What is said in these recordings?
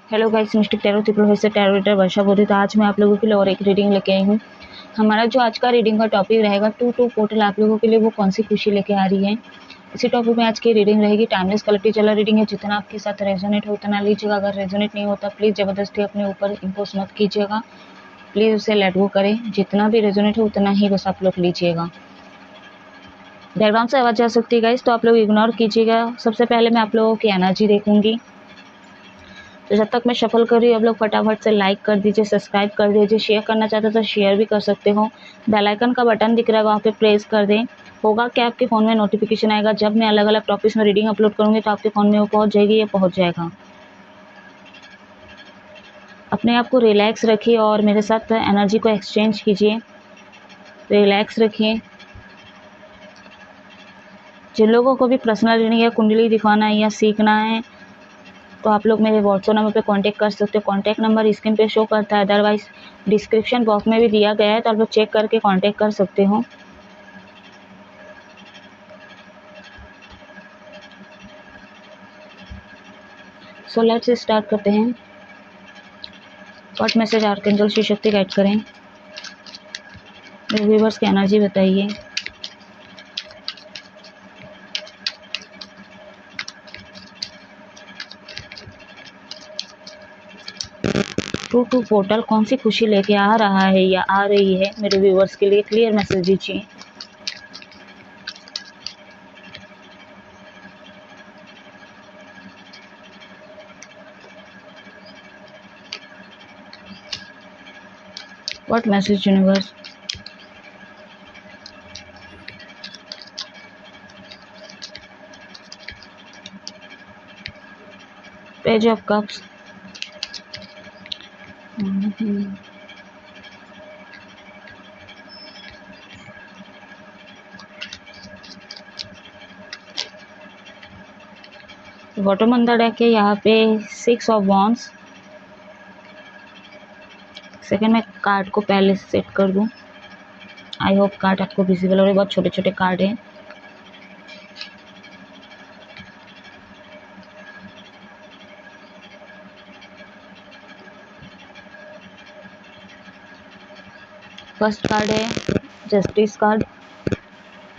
Hello guys, mistake tarot triple से tarot reader वर्षा बोल रही। तो आज मैं आप लोगों के लिए और एक रीडिंग लेके आई हूँ। हमारा जो आज का रीडिंग का टॉपिक रहेगा 2 पोर्टल आप लोगों के लिए वो कौन सी खुशी लेके आ रही है, इसी टॉपिक में आज की रीडिंग रहेगी। टाइमलेस कलेक्टिव चला रीडिंग है, जितना आपके साथ रेजोनेट हो उतना लीजिएगा। अगर रेजोनेट नहीं होता प्लीज़ ज़बरदस्ती अपने ऊपर इम्पोज मत कीजिएगा, प्लीज़ उसे लेट गो करें। जितना भी रेजोनेट हो उतना ही बस आप लोग लीजिएगा। बैकग्राउंड से आवाज़ आ सकती है गाइस, तो आप लोग इग्नोर कीजिएगा। सबसे पहले मैं आप लोगों की एनर्जी देखूंगी। तो जब तक मैं शफल कर रही हूँ आप लोग फटाफट से लाइक कर दीजिए, सब्सक्राइब कर दीजिए, शेयर करना चाहते तो शेयर भी कर सकते हो। बेल आइकन का बटन दिख रहा है वहाँ पे प्रेस कर दें। होगा कि आपके फ़ोन में नोटिफिकेशन आएगा जब मैं अलग अलग टॉपिक्स में रीडिंग अपलोड करूँगी, तो आपके फ़ोन में वो पहुँच जाएगी, ये पहुँच जाएगा। अपने आप को रिलैक्स रखिए और मेरे साथ एनर्जी को एक्सचेंज कीजिए। रिलैक्स रखिए। जिन लोगों को भी पर्सनल रीडिंग या कुंडली दिखाना है या सीखना है तो आप लोग मेरे व्हाट्सएप नंबर पे कांटेक्ट कर सकते हो। कांटेक्ट नंबर स्क्रीन पे शो करता है, अदरवाइज डिस्क्रिप्शन बॉक्स में भी दिया गया है, तो आप लोग चेक करके कांटेक्ट कर सकते हो। सो लेट्स स्टार्ट करते हैं। What message archangel Shri Shakti guide करें, मेरे व्यूवर्स की एनर्जी बताइए। टू पोर्टल कौन सी खुशी लेके आ रहा है या आ रही है मेरे व्यूवर्स के लिए, क्लियर मैसेज दीजिए। What message universe. Page of cups, bottom अंदर डेक है यहाँ पे 6 ऑफ वॉन्ड्स। सेकेंड मैं कार्ड को पहले सेट कर दूं। आई होप कार्ड आपको विजिबल हो रहे, बहुत छोटे छोटे कार्ड हैं। फर्स्ट कार्ड है जस्टिस कार्ड।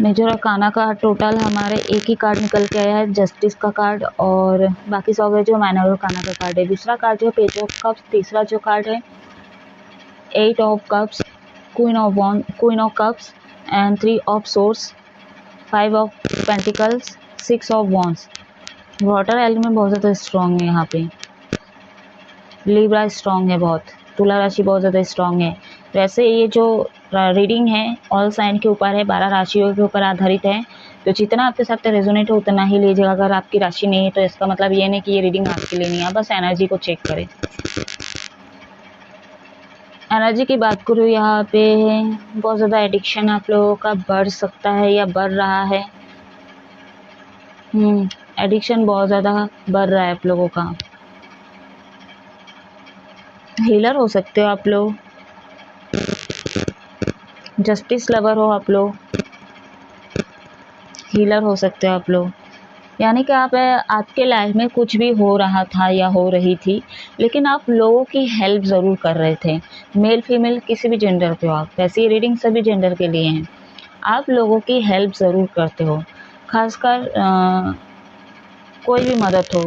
मेजर अरकाना का टोटल हमारे एक ही कार्ड निकल के आया है, जस्टिस का कार्ड, और बाकी सब है जो माइनर अरकाना का कार्ड है। दूसरा कार्ड जो पेज ऑफ कप्स, तीसरा जो कार्ड है 8 of cups, queen of cups and 3 of source, 5 of pentacles, 6 of wands. Water element बहुत ज़्यादा स्ट्रॉन्ग है यहाँ पे। लिब्रा स्ट्रॉन्ग है बहुत, तुला राशि बहुत ज़्यादा स्ट्रॉन्ग है। वैसे ये जो रीडिंग है ऑल साइन के ऊपर है, 12 राशियों के ऊपर आधारित है, तो जितना आपके साथ रेजोनेट हो उतना ही लीजिएगा। अगर आपकी राशि नहीं है तो इसका मतलब ये नहीं कि ये रीडिंग आपके लिए नहीं है, बस एनर्जी को चेक करें। एनर्जी की बात करूँ यहाँ पे बहुत ज़्यादा एडिक्शन आप लोगों का बढ़ सकता है या बढ़ रहा है। एडिक्शन बहुत ज़्यादा बढ़ रहा है आप लोगों का। हीलर हो सकते हो आप लोग, जस्टिस लवर हो आप लोग, हीलर हो सकते हो आप लोग। यानी कि आपके लाइफ में कुछ भी हो रहा था या हो रही थी, लेकिन आप लोगों की हेल्प ज़रूर कर रहे थे। मेल फीमेल किसी भी जेंडर के हो आप, वैसे ये रीडिंग सभी जेंडर के लिए हैं। आप लोगों की हेल्प ज़रूर करते हो, खासकर कोई भी मदद हो,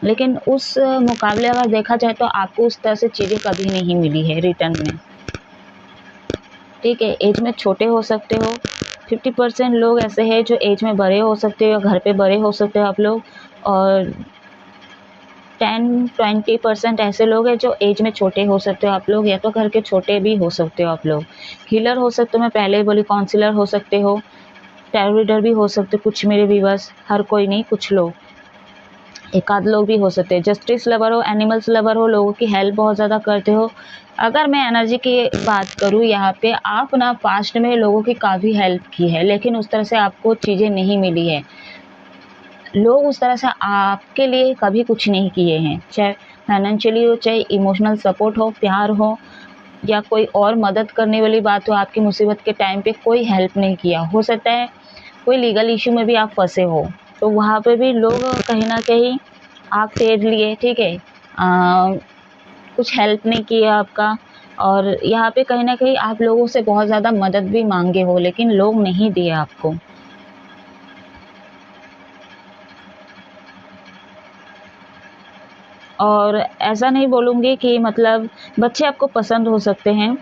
लेकिन उस मुकाबले अगर देखा जाए तो आपको उस तरह से चीज़ें कभी नहीं मिली है रिटर्न में। ठीक है, एज में छोटे हो सकते हो, 50% लोग ऐसे हैं जो एज में बड़े हो सकते हो या घर पे बड़े हो सकते हो आप लोग, और 10-20% ऐसे लोग हैं जो एज में छोटे हो सकते हो आप लोग, या तो घर के छोटे भी हो सकते हो आप लोग। हीलर हो सकते हो, मैं पहले ही बोली, काउंसिलर हो सकते हो, टैरो रीडर भी हो सकते हो कुछ मेरे व्यूअर्स, हर कोई नहीं, कुछ लोग, एक आध लोग भी हो सकते हैं। जस्टिस लवर हो, एनिमल्स लवर हो, लोगों की हेल्प बहुत ज़्यादा करते हो। अगर मैं एनर्जी की बात करूँ यहाँ पे, आप ना पास्ट में लोगों की काफ़ी हेल्प की है, लेकिन उस तरह से आपको चीज़ें नहीं मिली है। लोग उस तरह से आपके लिए कभी कुछ नहीं किए हैं, चाहे फाइनेंशियली हो, चाहे इमोशनल सपोर्ट हो, प्यार हो, या कोई और मदद करने वाली बात हो। आपकी मुसीबत के टाइम पे कोई हेल्प नहीं किया। हो सकता है कोई लीगल इश्यू में भी आप फंसे हो, तो वहाँ पे भी लोग कहीं ना कहीं आग फेर लिए, ठीक है, कुछ हेल्प नहीं किया आपका, और यहाँ पे कहीं ना कहीं आप लोगों से बहुत ज़्यादा मदद भी मांगे हो लेकिन लोग नहीं दिए आपको। और ऐसा नहीं बोलूँगी कि मतलब बच्चे आपको पसंद हो सकते हैं,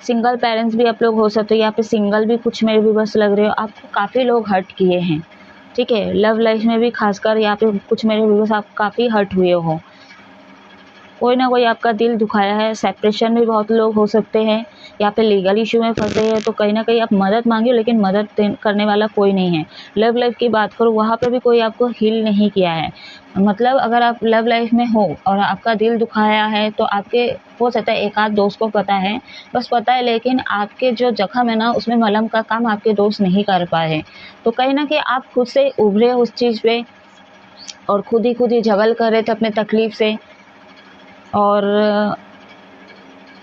सिंगल पेरेंट्स भी आप लोग हो सकते हो, यहाँ पे सिंगल भी कुछ मेरे व्यूअर्स लग रहे हो, आपको काफ़ी लोग हर्ट किए हैं, ठीक है। लव लाइफ में भी खासकर यहाँ पे कुछ मेरे व्यूअर्स आप काफ़ी हर्ट हुए हो, कोई ना कोई आपका दिल दुखाया है। सेपरेशन भी बहुत लोग हो सकते हैं, यहाँ पे लीगल इशू में फंसे हैं, तो कहीं ना कहीं आप मदद मांगे लेकिन मदद करने वाला कोई नहीं है। लव लाइफ की बात करो, वहाँ पे भी कोई आपको हील नहीं किया है। मतलब अगर आप लव लाइफ में हो और आपका दिल दुखाया है तो आपके हो सकता है एक आध दोस्त को पता है, बस पता है, लेकिन आपके जो जख्म है ना उसमें मलहम का काम आपके दोस्त नहीं कर पाए हैं। तो कहीं ना कहीं आप खुद से उभरे उस चीज़ पे और खुद ही झगड़ कर रहे थे अपने तकलीफ से, और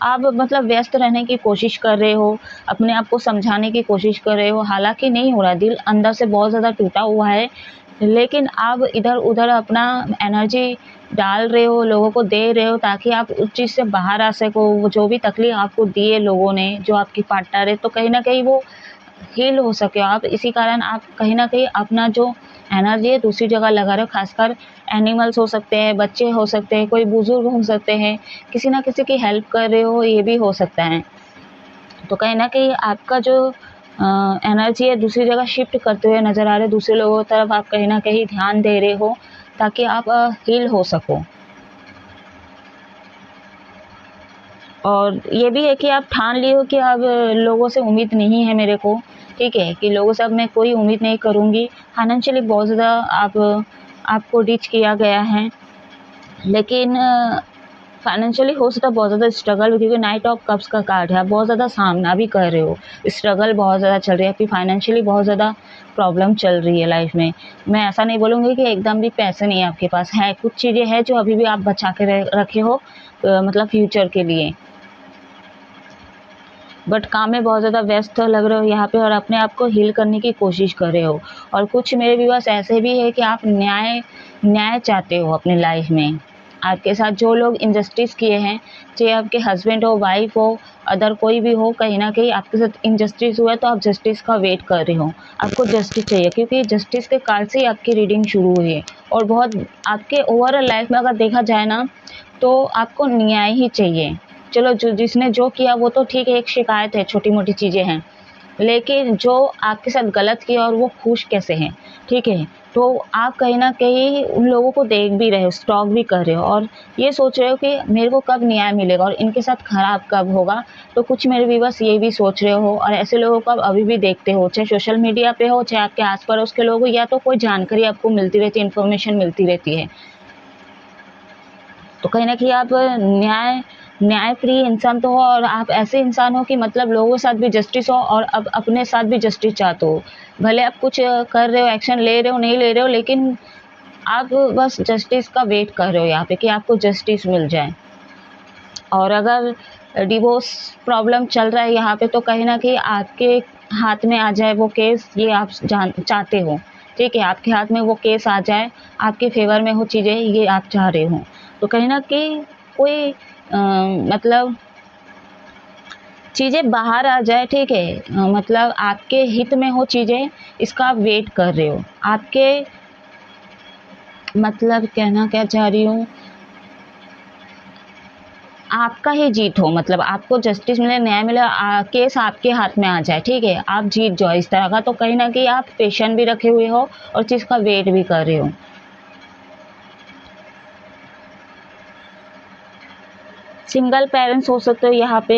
आप मतलब व्यस्त रहने की कोशिश कर रहे हो, अपने आप को समझाने की कोशिश कर रहे हो, हालांकि नहीं हो रहा, दिल अंदर से बहुत ज़्यादा टूटा हुआ है, लेकिन आप इधर उधर अपना एनर्जी डाल रहे हो, लोगों को दे रहे हो ताकि आप उस चीज़ से बाहर आ सको। वो जो भी तकलीफ आपको दी है लोगों ने, जो आपकी पार्टनर है, तो कहीं ना कहीं वो हील हो सके आप, इसी कारण आप कहीं ना कहीं अपना जो एनर्जी है दूसरी जगह लगा रहे हो। खासकर एनिमल्स हो सकते हैं, बच्चे हो सकते हैं, कोई बुजुर्ग हो सकते हैं, किसी ना किसी की हेल्प कर रहे हो, ये भी हो सकता है। तो कहीं ना कहीं आपका जो एनर्जी है दूसरी जगह शिफ्ट करते हुए नज़र आ रहे हो, दूसरे लोगों की तरफ आप कहीं ना कहीं ध्यान दे रहे हो ताकि आप हील हो सको। और ये भी है कि आप ठान लिए हो कि अब लोगों से उम्मीद नहीं है मेरे को, ठीक है, कि लोगों से अब मैं कोई उम्मीद नहीं करूँगी। फाइनेंशियली बहुत ज़्यादा आपको डिच किया गया है, लेकिन फाइनेंशियली हो सकता है बहुत ज़्यादा स्ट्रगल, क्योंकि नाइट ऑफ कप्स का कार्ड है, आप बहुत ज़्यादा सामना भी कर रहे हो, स्ट्रगल बहुत ज़्यादा चल रही है आपकी, फाइनेंशियली बहुत ज़्यादा प्रॉब्लम चल रही है लाइफ में। मैं ऐसा नहीं बोलूँगी कि एकदम भी पैसे नहीं है आपके पास, है कुछ चीज़ें हैं जो अभी भी आप बचा के रखे हो मतलब फ्यूचर के लिए, बट काम में बहुत ज़्यादा व्यस्त लग रहे हो यहाँ पे और अपने आप को हील करने की कोशिश कर रहे हो। और कुछ मेरे व्यूअर्स ऐसे भी है कि आप न्याय चाहते हो अपनी लाइफ में। आपके साथ जो लोग इनजस्टिस किए हैं, चाहे आपके हस्बैंड हो, वाइफ हो, अदर कोई भी हो, कहीं ना कहीं आपके साथ इनजस्टिस हुआ है तो आप जस्टिस का वेट कर रहे हो, आपको जस्टिस चाहिए, क्योंकि जस्टिस के कार्ड से ही आपकी रीडिंग शुरू हुई है। और बहुत आपके ओवरऑल लाइफ में अगर देखा जाए ना तो आपको न्याय ही चाहिए। चलो जो जिसने जो किया वो तो ठीक है, एक शिकायत है, छोटी मोटी चीज़ें हैं, लेकिन जो आपके साथ गलत किया और वो खुश कैसे हैं, ठीक है, तो आप कहीं ना कहीं उन लोगों को देख भी रहे हो, स्टॉक भी कर रहे हो और ये सोच रहे हो कि मेरे को कब न्याय मिलेगा और इनके साथ खराब कब होगा। तो कुछ मेरे व्यूअर्स ये भी सोच रहे हो और ऐसे लोगों को आप अभी भी देखते हो, चाहे सोशल मीडिया पे हो, चाहे आपके आस पड़ोस के लोग हो, या तो कोई जानकारी आपको मिलती रहती है, इन्फॉर्मेशन मिलती रहती है। तो कहीं ना कहीं आप न्याय प्रिय इंसान तो हो और आप ऐसे इंसान हो कि मतलब लोगों के साथ भी जस्टिस हो और अब अपने साथ भी जस्टिस चाहते हो। भले आप कुछ कर रहे हो, एक्शन ले रहे हो, नहीं ले रहे हो, लेकिन आप बस जस्टिस का वेट कर रहे हो यहाँ पे कि आपको जस्टिस मिल जाए। और अगर डिवोर्स प्रॉब्लम चल रहा है यहाँ पे तो कहीं ना कहीं आपके हाथ में आ जाए वो केस, ये आप चाहते हो, ठीक है, आपके हाथ में वो केस आ जाए, आपके फेवर में हो चीज़ें, ये आप चाह रहे हो। तो कहीं ना कहीं कोई मतलब चीज़ें बाहर आ जाए, ठीक है, मतलब आपके हित में हो चीज़ें, इसका आप वेट कर रहे हो, आपके मतलब कहना क्या चाह रही हूँ, आपका ही जीत हो, मतलब आपको जस्टिस मिले, न्याय मिले, केस आपके हाथ में आ जाए, ठीक है, आप जीत जाओ इस तरह का। तो कहीं ना कहीं आप पेशेंट भी रखे हुए हो और चीज़ का वेट भी कर रहे हो। सिंगल पेरेंट्स हो सकते हो यहाँ पे,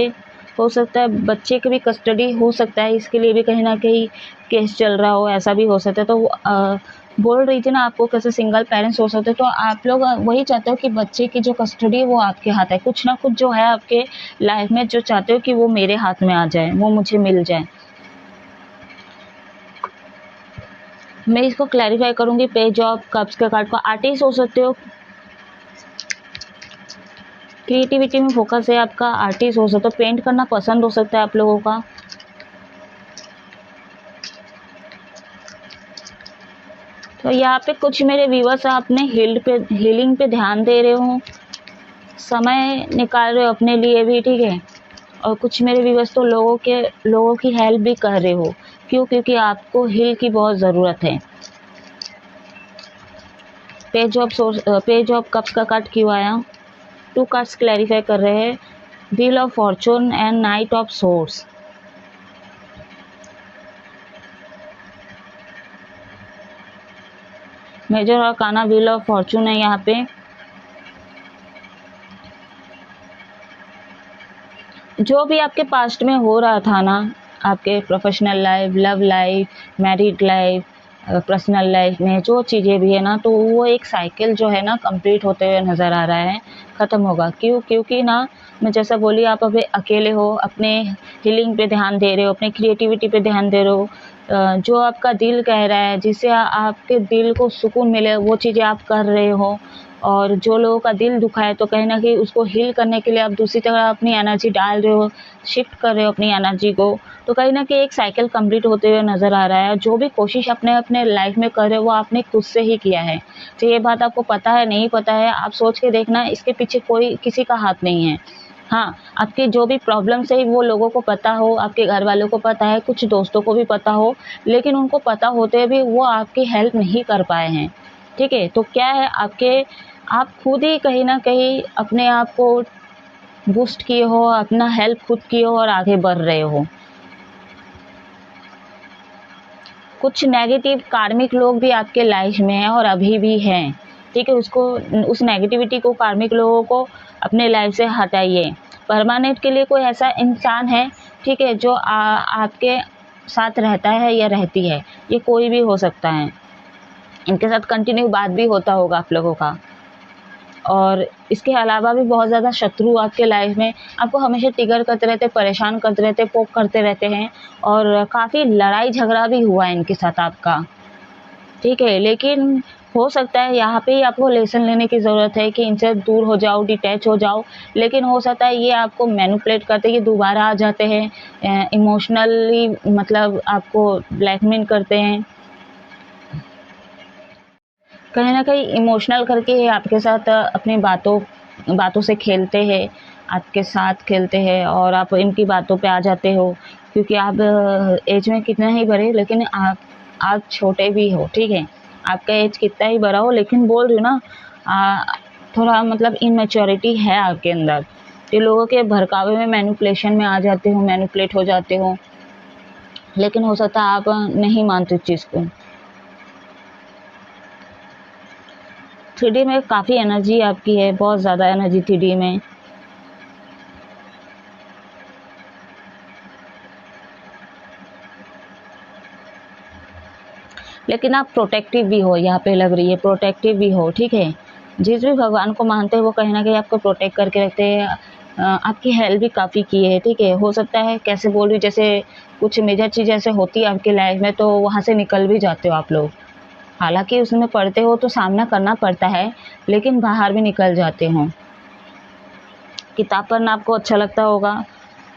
हो सकता है बच्चे की भी कस्टडी हो सकता है, इसके लिए भी कहीं ना कहीं केस चल रहा हो, ऐसा भी हो सकता है। तो बोल रही थी ना आपको कैसे सिंगल पेरेंट्स हो सकते हैं, तो आप लोग वही चाहते हो कि बच्चे की जो कस्टडी है वो आपके हाथ है, कुछ ना कुछ जो है आपके लाइफ में जो चाहते हो कि वो मेरे हाथ में आ जाए, वो मुझे मिल जाए। मैं इसको क्लैरिफाई करूंगी। पेज ऑफ कप्स के कार्ड को आर्टिस्ट हो सकते हो, क्रिएटिविटी में फोकस है आपका, आर्टिस्ट हो सकते हो, पेंट करना पसंद हो सकता है आप लोगों का। तो यहाँ पे कुछ मेरे व्यूअर्स अपने हीलिंग पे ध्यान दे रहे हो, समय निकाल रहे हो अपने लिए भी, ठीक है। और कुछ मेरे व्यूअर्स तो लोगों की हेल्प भी कर रहे हो। क्यों? क्योंकि आपको हील की बहुत ज़रूरत है। पेज ऑफ कप्स का कार्ड क्यों आया? 2 कार्ड्स क्लैरिफाई कर रहे हैं, wheel of fortune and knight of swords. Major arcana wheel of fortune है यहाँ पे। जो भी आपके पास्ट में हो रहा था ना, आपके professional life, love life, married life, personal life में जो चीज़ें भी है ना, तो वो एक साइकिल जो है ना कंप्लीट होते हुए नज़र आ रहा है, ख़त्म होगा। क्यों? क्योंकि ना मैं जैसा बोली, आप अभी अकेले हो, अपने हीलिंग पे ध्यान दे रहे हो, अपने क्रिएटिविटी पे ध्यान दे रहे हो। जो आपका दिल कह रहा है, जिससे आपके दिल को सुकून मिले, वो चीज़ें आप कर रहे हो। और जो लोगों का दिल दुखा है, तो कहीं ना कहीं उसको हील करने के लिए आप दूसरी तरह अपनी एनर्जी डाल रहे हो, शिफ्ट कर रहे हो अपनी एनर्जी को। तो कहीं ना कहीं एक साइकिल कंप्लीट होते हुए नज़र आ रहा है। जो भी कोशिश अपने अपने लाइफ में कर रहे हो, वो आपने खुद से ही किया है। तो ये बात आपको पता है, नहीं पता है, आप सोच के देखना, इसके पीछे कोई किसी का हाथ नहीं है। हाँ, आपकी जो भी प्रॉब्लम्स है वो लोगों को पता हो, आपके घर वालों को पता है, कुछ दोस्तों को भी पता हो, लेकिन उनको पता होते भी वो आपकी हेल्प नहीं कर पाए हैं, ठीक है। तो क्या है, आप खुद ही कहीं ना कहीं अपने आप को बूस्ट किए हो, अपना हेल्प खुद किए हो और आगे बढ़ रहे हो। कुछ नेगेटिव कार्मिक लोग भी आपके लाइफ में हैं और अभी भी हैं, ठीक है। उस नेगेटिविटी को, कार्मिक लोगों को अपने लाइफ से हटाइए। परमानेंट के लिए कोई ऐसा इंसान है, ठीक है, जो आपके साथ रहता है या रहती है, ये कोई भी हो सकता है। इनके साथ कंटिन्यू बात भी होता होगा आप लोगों का। और इसके अलावा भी बहुत ज़्यादा शत्रु आपके लाइफ में आपको हमेशा ट्रिगर करते रहते, परेशान करते रहते, पोक करते रहते हैं। और काफ़ी लड़ाई झगड़ा भी हुआ है इनके साथ आपका, ठीक है। लेकिन हो सकता है यहाँ पे ही आपको लेसन लेने की ज़रूरत है कि इनसे दूर हो जाओ, डिटैच हो जाओ। लेकिन हो सकता है ये आपको मैनिपुलेट करते, ये दोबारा आ जाते हैं, इमोशनली मतलब आपको ब्लैकमेल करते हैं, कहीं ना कहीं इमोशनल करके आपके साथ अपनी बातों से खेलते हैं, आपके साथ खेलते हैं और आप इनकी बातों पे आ जाते हो। क्योंकि आप एज में कितना ही बड़े, लेकिन आप छोटे भी हो, ठीक है। आपका एज कितना ही बड़ा हो, लेकिन बोल रही हूँ ना, थोड़ा मतलब इनमेच्योरिटी है आपके अंदर। ये लोगों के भड़कावे में, मैनिपुलेशन में आ जाते हो, मैनिपुलेट हो जाते हो। लेकिन हो सकता है आप नहीं मानते इस चीज़ को। 3D में काफ़ी एनर्जी आपकी है, बहुत ज़्यादा एनर्जी 3D में। लेकिन आप प्रोटेक्टिव भी हो, यहाँ पे लग रही है, प्रोटेक्टिव भी हो, ठीक है। जिस भी भगवान को मानते हैं वो कहीं ना कहीं आपको प्रोटेक्ट करके रखते हैं। आपकी हेल्प भी काफ़ी की है, ठीक है। हो सकता है, कैसे बोल रही, जैसे कुछ मेजर चीज़ ऐसे होती है आपकी लाइफ में, तो वहाँ से निकल भी जाते हो आप लोग। हालांकि उसमें पढ़ते हो तो सामना करना पड़ता है, लेकिन बाहर भी निकल जाते हो। किताब पढ़ना आपको अच्छा लगता होगा,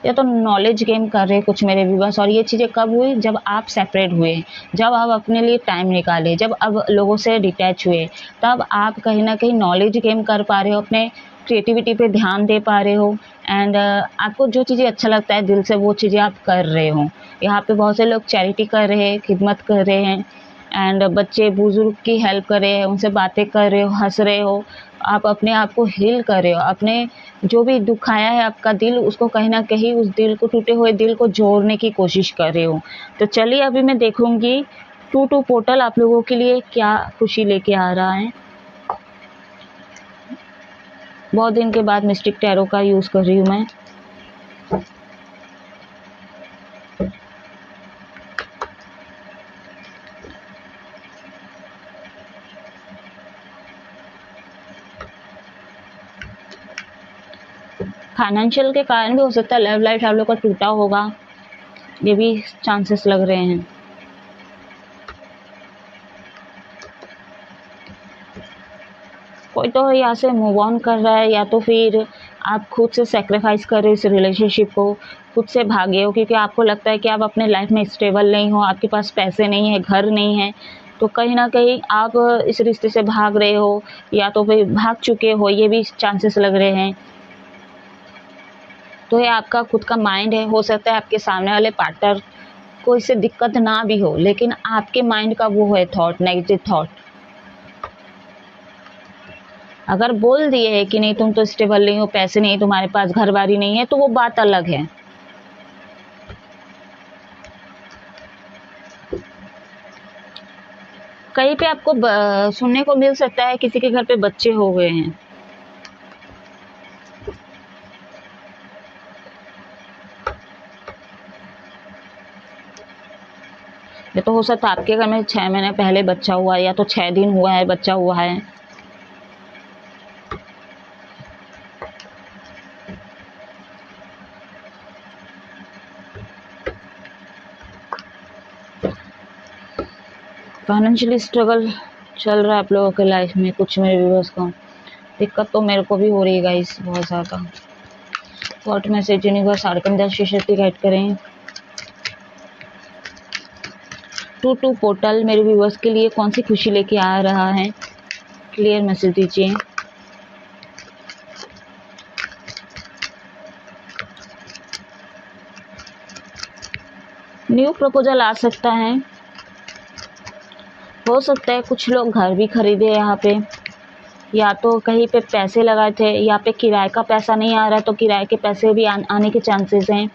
या तो नॉलेज गेन कर रहे कुछ मेरे व्यूअर्स। और ये चीज़ें कब हुई? जब आप सेपरेट हुए, जब आप अपने लिए टाइम निकाले, जब अब लोगों से डिटैच हुए, तब आप कहीं ना कहीं नॉलेज गेन कर पा रहे हो, अपने क्रिएटिविटी पे ध्यान दे पा रहे हो। एंड आपको जो चीज़ें अच्छा लगता है दिल से, वो चीज़ें आप कर रहे हो। यहाँ पे बहुत से लोग चैरिटी कर रहे हैं, खिदमत कर रहे हैं, एंड बच्चे बुजुर्ग की हेल्प कर रहे हैं, उनसे बातें कर रहे हो, हंस रहे हो, आप अपने आप को हील कर रहे हो। अपने जो भी दुखाया है आपका दिल, उसको कहीं ना कहीं उस दिल को, टूटे हुए दिल को जोड़ने की कोशिश कर रहे हो। तो चलिए अभी मैं देखूंगी 2 पोर्टल आप लोगों के लिए क्या खुशी लेके आ रहा है। बहुत दिन के बाद मिस्टिक टैरो का यूज़ कर रही हूँ मैं। फाइनेंशियल के कारण भी हो सकता है लव लाइफ आप लोग का टूटा होगा, ये भी चांसेस लग रहे हैं। कोई तो यहाँ से मूव ऑन कर रहा है, या तो फिर आप खुद से सेक्रीफाइस कर रहे हो इस रिलेशनशिप को, खुद से भागे हो, क्योंकि आपको लगता है कि आप अपने लाइफ में स्टेबल नहीं हो, आपके पास पैसे नहीं है, घर नहीं है, तो कहीं ना कहीं आप इस रिश्ते से भाग रहे हो या तो फिर भाग चुके हो, ये भी चांसेस लग रहे हैं। तो ये आपका खुद का माइंड है। हो सकता है आपके सामने वाले पार्टनर को इससे दिक्कत ना भी हो, लेकिन आपके माइंड का वो है थॉट, नेगेटिव थॉट। अगर बोल दिए है कि नहीं तुम तो स्टेबल नहीं हो, पैसे नहीं, तुम्हारे पास घर बारी नहीं है, तो वो बात अलग है। कहीं पे आपको सुनने को मिल सकता है किसी के घर पे बच्चे हो गए हैं। ये तो हो सकता है आपके घर में 6 महीने पहले बच्चा हुआ है, या तो 6 दिन हुआ है बच्चा हुआ है। फाइनेंशियली स्ट्रगल चल रहा है आप लोगों के लाइफ में। कुछ मेरे व्यूअर्स को दिक्कत तो मेरे को भी हो रही है गाइस, बहुत ज़्यादा। व्हाट मैसेज यूनिवर्स आर्कन शक्ति गाइड करें। 2 पोर्टल मेरे व्यूअर्स के लिए कौन सी खुशी लेके आ रहा है, क्लियर मैसेज दीजिए। न्यू प्रपोजल आ सकता है। हो सकता है कुछ लोग घर भी खरीदे यहाँ पे, या तो कहीं पे पैसे लगाए थे, यहाँ पे किराए का पैसा नहीं आ रहा तो किराए के पैसे भी आने के चांसेस हैं।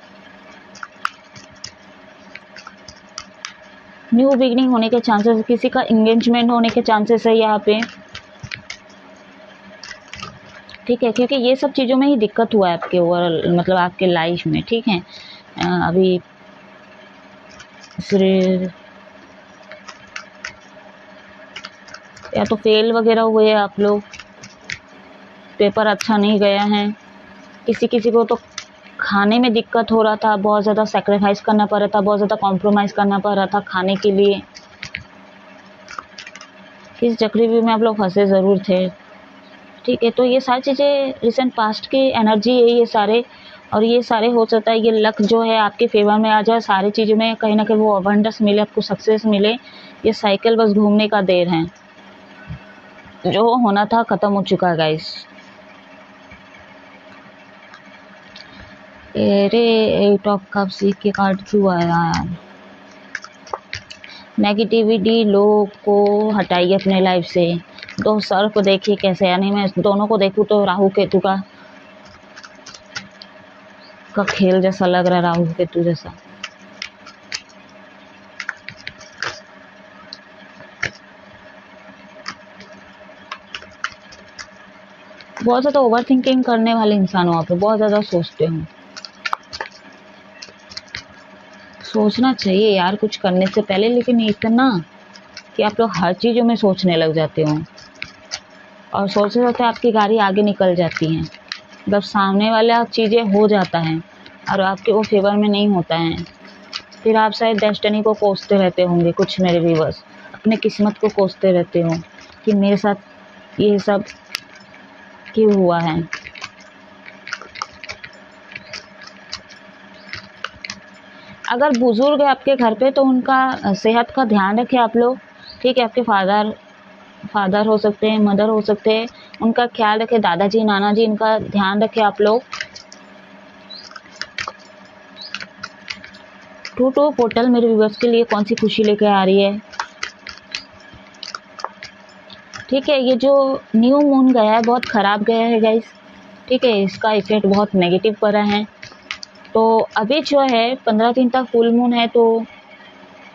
न्यू बिगनिंग होने के चांसेस, किसी का एंगेजमेंट होने के चांसेस है यहाँ पे। ठीक है, क्योंकि ये सब चीज़ों में ही दिक्कत हुआ है आपके ओवरऑल, मतलब आपके लाइफ में। ठीक है, अभी या तो फेल वगैरह हुए आप लोग, पेपर अच्छा नहीं गया है। किसी किसी को तो खाने में दिक्कत हो रहा था, बहुत ज़्यादा सेक्रीफाइस करना पड़ रहा था, बहुत ज़्यादा कॉम्प्रोमाइज़ करना पड़ रहा था खाने के लिए। इस चक्रव्यूह में आप लोग फंसे ज़रूर थे। ठीक है, तो ये सारी चीज़ें रिसेंट पास्ट की एनर्जी है ये सारे, और ये सारे हो सकता है ये लक जो है आपके फेवर में आ जाए, सारी चीज़ों में कहीं ना कहीं वो अबंडेंस मिले, आपको सक्सेस मिले। ये साइकिल बस घूमने का देर है, जो होना था ख़त्म हो चुका है गाइस। अरे 8 ऑफ कप्स के कार्ड क्यों आया यार। नेगेटिविटी लोगों को हटाइए अपने लाइफ से। दो सर को देखिए कैसे, यानी मैं दोनों को देखूँ तो राहु केतु का खेल जैसा लग रहा है, राहु केतु जैसा। बहुत ज़्यादा ओवर थिंकिंग करने वाले इंसान हो आप, बहुत ज़्यादा सोचते हो। सोचना चाहिए यार कुछ करने से पहले, लेकिन इतना कि आप लोग हर चीज़ों में सोचने लग जाते हो, और सोचते सोचते आपकी गाड़ी आगे निकल जाती है। जब सामने वाला चीज़ें हो जाता है और आपके वो फेवर में नहीं होता है, फिर आप शायद डेस्टिनी को कोसते रहते होंगे। कुछ मेरे व्यूअर्स अपने किस्मत को कोसते रहते हो कि मेरे साथ ये सब क्यों हुआ है। अगर बुजुर्ग है आपके घर पे तो उनका सेहत का ध्यान रखें आप लोग। ठीक है, आपके फादर हो सकते हैं, मदर हो सकते हैं, उनका ख्याल रखें। दादाजी नाना जी, इनका ध्यान रखें आप लोग। 2 पोर्टल मेरे व्यूअर्स के लिए कौन सी खुशी लेकर आ रही है। ठीक है, ये जो न्यू मून गया है बहुत ख़राब गया है गाइस। ठीक है, इसका इफेक्ट बहुत नेगेटिव पड़ा है। तो अभी जो है 15 दिन तक फुल मून है, तो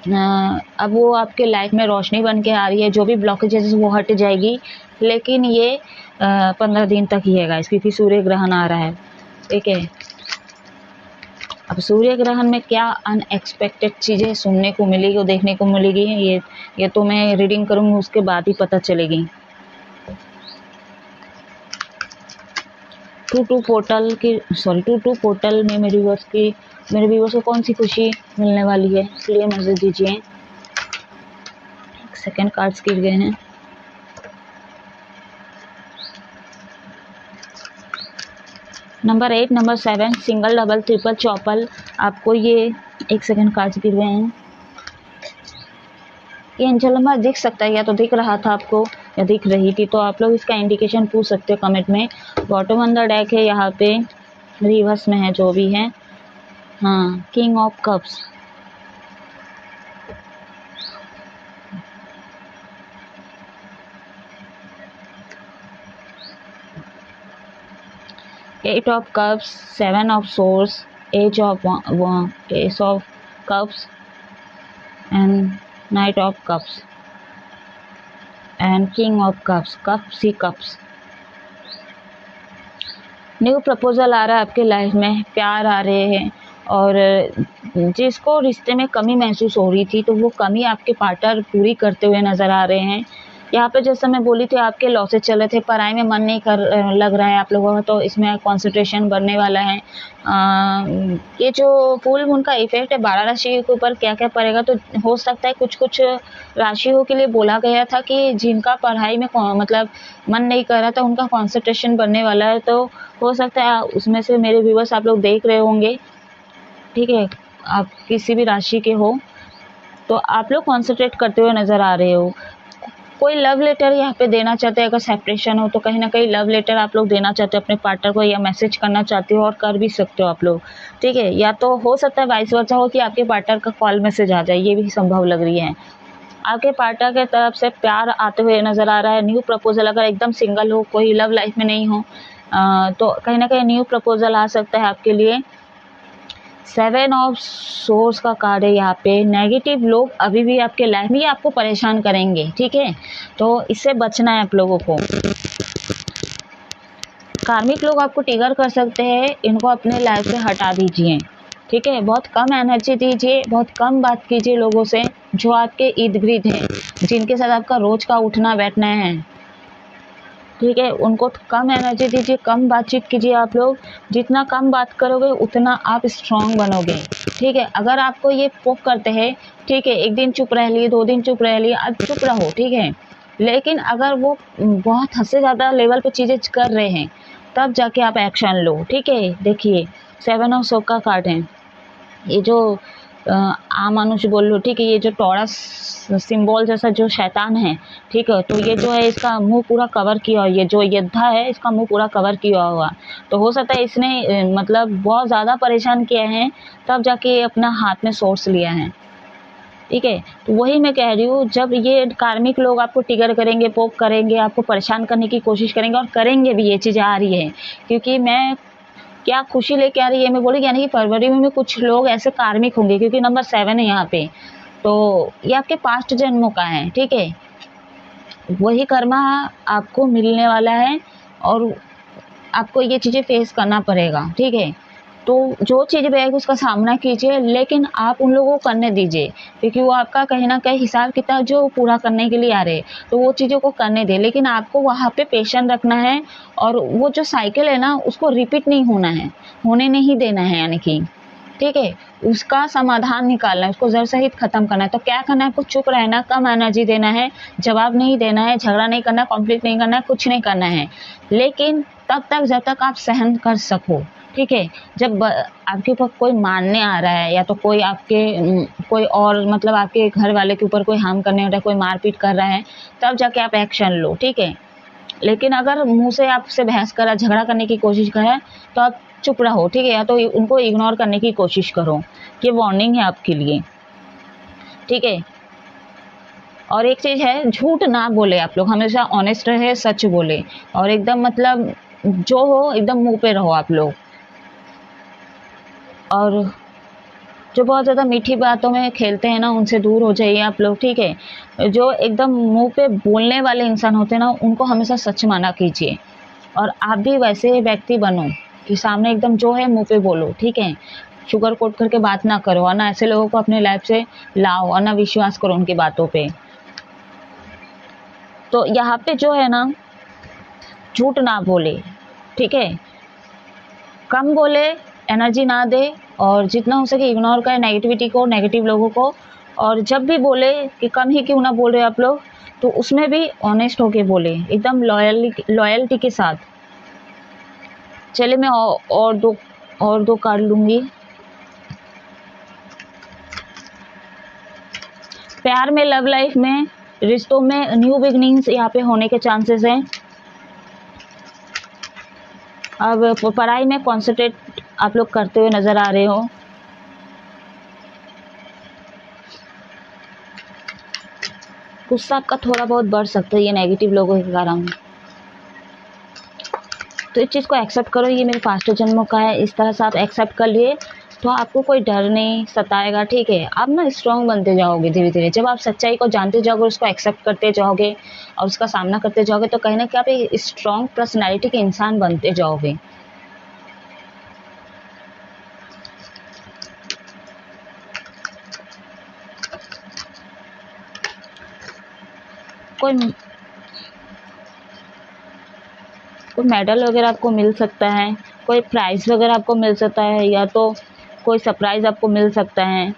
अब वो आपके लाइफ में रोशनी बन के आ रही है। जो भी ब्लॉकेजेस वो हट जाएगी, लेकिन ये 15 दिन तक ही है गाइस, क्योंकि सूर्य ग्रहण आ रहा है। ठीक है, अब सूर्य ग्रहण में क्या अनएक्सपेक्टेड चीज़ें सुनने को मिलेगी और देखने को मिलेगी, ये तो मैं रीडिंग करूँगी उसके बाद ही पता चलेगी। 2 पोर्टल में मेरे व्यूअर्स को कौन सी खुशी मिलने वाली है, क्लियर मैसेज दीजिए। एक सेकंड, कार्ड्स गिर गए हैं। Number 8, number 7, single, double, triple, Chaupal. आपको ये एक सेकंड, कार्ड्स गिर गए हैं। ये एंजल नंबर दिख सकता है, या तो दिख रहा था आपको या दिख रही थी, तो आप लोग इसका इंडिकेशन पूछ सकते हो कमेंट में। बॉटम ऑन द डेक है यहाँ पे, रिवर्स में है जो भी है। हाँ, king of cups, eight of cups, seven of swords, age of ace of cups and knight of cups and king of cups, cups ही कप्स। न्यू प्रपोजल आ रहा है आपके लाइफ में, प्यार आ रहे हैं, और जिसको रिश्ते में कमी महसूस हो रही थी तो वो कमी आपके पार्टनर पूरी करते हुए नज़र आ रहे हैं। यहाँ पे जैसा मैं बोली थी, आपके लॉसेज चले थे, पढ़ाई में मन नहीं कर लग रहा है आप लोगों का, तो इसमें कंसंट्रेशन बढ़ने वाला है। ये जो फुल मून का इफेक्ट है 12 राशि के ऊपर क्या क्या पड़ेगा, तो हो सकता है कुछ कुछ राशियों के लिए बोला गया था कि जिनका पढ़ाई में मतलब मन नहीं कर रहा था उनका कंसंट्रेशन बढ़ने वाला है, तो हो सकता है उसमें से मेरे व्यूवर्स आप लोग देख रहे होंगे, ठीक है। आप किसी भी राशि के हो तो आप लोग कॉन्सेंट्रेट करते हुए नज़र आ रहे हो। कोई लव लेटर यहाँ पे देना चाहते हैं, अगर सेपरेशन हो तो कहीं ना कहीं लव लेटर आप लोग देना चाहते हो अपने पार्टनर को, या मैसेज करना चाहते हो, और कर भी सकते हो आप लोग, ठीक है। या तो हो सकता है वाइस वर्सा हो कि आपके पार्टनर का कॉल मैसेज आ जाए, ये भी संभव लग रही है। आपके पार्टनर के तरफ से प्यार आते हुए नज़र आ रहा है। न्यू प्रपोजल, अगर एकदम सिंगल हो, कोई लव लाइफ में नहीं हो, तो कहीं ना कहीं न्यू प्रपोजल आ सकता है आपके लिए। 7 ऑफ सोर्स का कार्ड है यहाँ पे। नेगेटिव लोग अभी भी आपके लाइफ में आपको परेशान करेंगे, ठीक है, तो इससे बचना है आप लोगों को। कार्मिक लोग आपको ट्रिगर कर सकते हैं, इनको अपने लाइफ से हटा दीजिए, ठीक है। बहुत कम एनर्जी दीजिए, बहुत कम बात कीजिए लोगों से जो आपके इर्द गिर्द हैं, जिनके साथ आपका रोज का उठना बैठना है, ठीक है। उनको कम एनर्जी दीजिए, कम बातचीत कीजिए आप लोग। जितना कम बात करोगे उतना आप स्ट्रांग बनोगे, ठीक है। अगर आपको ये पोक करते हैं, ठीक है, एक दिन चुप रह लिए, 2 दिन चुप रह लिए, अब चुप रहो, ठीक है। लेकिन अगर वो बहुत हद से ज़्यादा लेवल पे चीज़ें कर रहे हैं तब जाके आप एक्शन लो, ठीक है। देखिए 7 ऑफ सोप का कार्ड है, ये जो आम मनुष्य बोल लो, ठीक है, ये जो टॉरस सिंबल जैसा जो शैतान है, ठीक है, तो ये जो है इसका मुंह पूरा कवर किया हुआ, ये जो योद्धा है इसका मुंह पूरा कवर किया हुआ, तो हो सकता है इसने मतलब बहुत ज़्यादा परेशान किया है, तब जाके अपना हाथ में सोर्स लिया है, ठीक है। तो वही मैं कह रही हूँ, जब ये कार्मिक लोग आपको ट्रिगर करेंगे, पोक करेंगे, आपको परेशान करने की कोशिश करेंगे, और करेंगे भी, ये चीज़ आ रही है, क्योंकि मैं क्या खुशी लेके आ रही है मैं बोली, यानी कि फरवरी में कुछ लोग ऐसे कार्मिक होंगे, क्योंकि नंबर 7 है यहाँ पे, तो ये आपके पास्ट जन्मों का है, ठीक है। वही कर्मा आपको मिलने वाला है और आपको ये चीज़ें फेस करना पड़ेगा, ठीक है। तो जो चीज़ भी आएगी उसका सामना कीजिए, लेकिन आप उन लोगों को करने दीजिए, क्योंकि वो आपका कहीं ना कहीं हिसाब किताब जो पूरा करने के लिए आ रहे हैं, तो वो चीज़ों को करने दे, लेकिन आपको वहाँ पे पेशेंस रखना है, और वो जो साइकिल है ना उसको रिपीट नहीं होना है, होने नहीं देना है, यानी कि, ठीक है, उसका समाधान निकालना है, उसको जड़ सहित खत्म करना है। तो क्या करना है, आपको चुप रहना, कम एनर्जी देना है, जवाब नहीं देना है, झगड़ा नहीं करना, कॉन्फ्लिक्ट नहीं करना है, कुछ नहीं करना है, लेकिन तब तक जब तक आप सहन कर सको, ठीक है। जब आपके ऊपर कोई मारने आ रहा है, या तो कोई आपके कोई और मतलब आपके घर वाले के ऊपर कोई हार्म करने आ रहा है, कोई मारपीट कर रहा है, तब जाके आप एक्शन लो, ठीक है। लेकिन अगर मुंह से आपसे बहस करा, झगड़ा करने की कोशिश करे, तो आप चुप रहो, ठीक है, या तो उनको इग्नोर करने की कोशिश करो। ये वार्निंग है आपके लिए, ठीक है। और एक चीज़ है, झूठ ना बोले आप लोग, हमेशा ऑनेस्ट रहे, सच बोले, और एकदम मतलब जो हो एकदम मुंह पे रहो आप लोग। और जो बहुत ज़्यादा मीठी बातों में खेलते हैं ना, उनसे दूर हो जाइए आप लोग, ठीक है। जो एकदम मुंह पे बोलने वाले इंसान होते हैं ना, उनको हमेशा सच माना कीजिए, और आप भी वैसे व्यक्ति बनो कि सामने एकदम जो है मुंह पे बोलो, ठीक है। शुगर कोट करके बात ना करो, और ना ऐसे लोगों को अपने लाइफ से लाओ, और ना विश्वास करो उनकी बातों पे। तो यहाँ पे जो है ना, झूठ ना बोले, ठीक है, कम बोले, एनर्जी ना दे, और जितना हो सके इग्नोर करें नेगेटिविटी को, नेगेटिव लोगों को। और जब भी बोले कि कम ही क्यों ना बोल रहे आप लोग, तो उसमें भी ऑनेस्ट होके बोले, एकदम लॉयल्टी के साथ। चलिए मैं और दो कार्ड लूँगी। प्यार में, लव लाइफ में, रिश्तों में न्यू बिगनिंग्स यहाँ पे होने के चांसेस हैं। अब पढ़ाई में कॉन्सेंट्रेट आप लोग करते हुए नजर आ रहे हो। गुस्सा आपका थोड़ा बहुत बढ़ सकता है ये नेगेटिव लोगों के कारण, तो इस चीज़ को एक्सेप्ट करो, ये मेरे पास्ट जन्मों का है। इस तरह से आप एक्सेप्ट कर लिए तो आपको कोई डर नहीं सताएगा, ठीक है। आप ना स्ट्रांग बनते जाओगे धीरे धीरे। जब आप सच्चाई को जानते जाओगे, उसको एक्सेप्ट करते जाओगे और उसका सामना करते जाओगे, तो कहीं ना कहीं आप एक स्ट्रांग पर्सनैलिटी के इंसान बनते जाओगे। कोई मेडल वगैरह आपको मिल सकता है, कोई प्राइज़ वगैरह आपको मिल सकता है, या तो कोई सरप्राइज़ आपको मिल सकता है।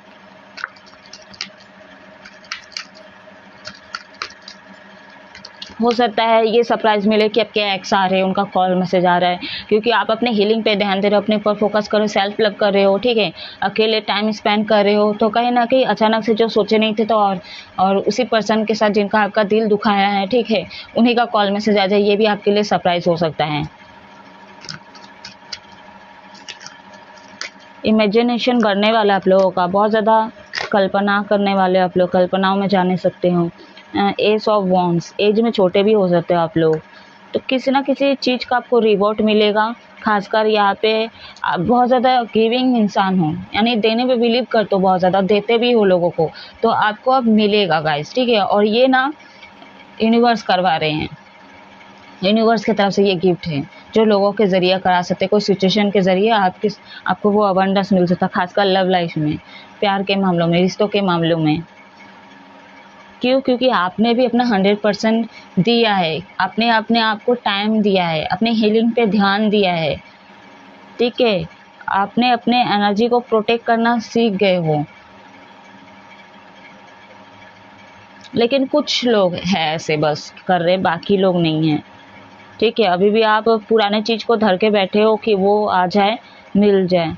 हो सकता है ये सरप्राइज़ मिले कि आपके एक्स आ रहे हैं, उनका कॉल मैसेज आ रहा है, क्योंकि आप अपने हीलिंग पे ध्यान दे रहे हो, अपने ऊपर फोकस कर रहे हो, सेल्फ लव कर रहे हो, ठीक है, अकेले टाइम स्पेंड कर रहे हो, तो कहीं ना कहीं अचानक से जो सोचे नहीं थे तो और उसी पर्सन के साथ जिनका आपका दिल दुखाया है, ठीक है, उन्हीं का कॉल मैसेज आ जाए, ये भी आपके लिए सरप्राइज़ हो सकता है। इमेजिनेशन बढ़ने वाला आप लोगों का, बहुत ज़्यादा कल्पना करने वाले आप लोग, कल्पनाओं में जाने सकते हो। एस ऑफ वॉन्ड्स, एज में छोटे भी हो सकते हो आप लोग, तो किसी ना किसी चीज़ का आपको रिवॉर्ड मिलेगा। खासकर यहाँ पे आप बहुत ज़्यादा गिविंग इंसान हो, यानी देने पे बिलीव करते हो, बहुत ज़्यादा देते भी हो लोगों को, तो आपको अब मिलेगा गाइस, ठीक है। और ये ना यूनिवर्स करवा रहे हैं, यूनिवर्स की तरफ से ये गिफ्ट है जो लोगों के ज़रिए करा सकते, कोई सिचुएशन के ज़रिए आपको वो अबंडेंस मिल सकता, खासकर लव लाइफ में, प्यार के मामलों में, रिश्तों के मामलों में। क्यों? क्योंकि आपने भी अपना 100% दिया है, आपने अपने आप को टाइम दिया है, अपने हीलिंग पे ध्यान दिया है, ठीक है, आपने अपने एनर्जी को प्रोटेक्ट करना सीख गए हो। लेकिन कुछ लोग हैं ऐसे बस कर रहे, बाकी लोग नहीं हैं, ठीक है। अभी भी आप पुराने चीज़ को धर के बैठे हो कि वो आ जाए, मिल जाए,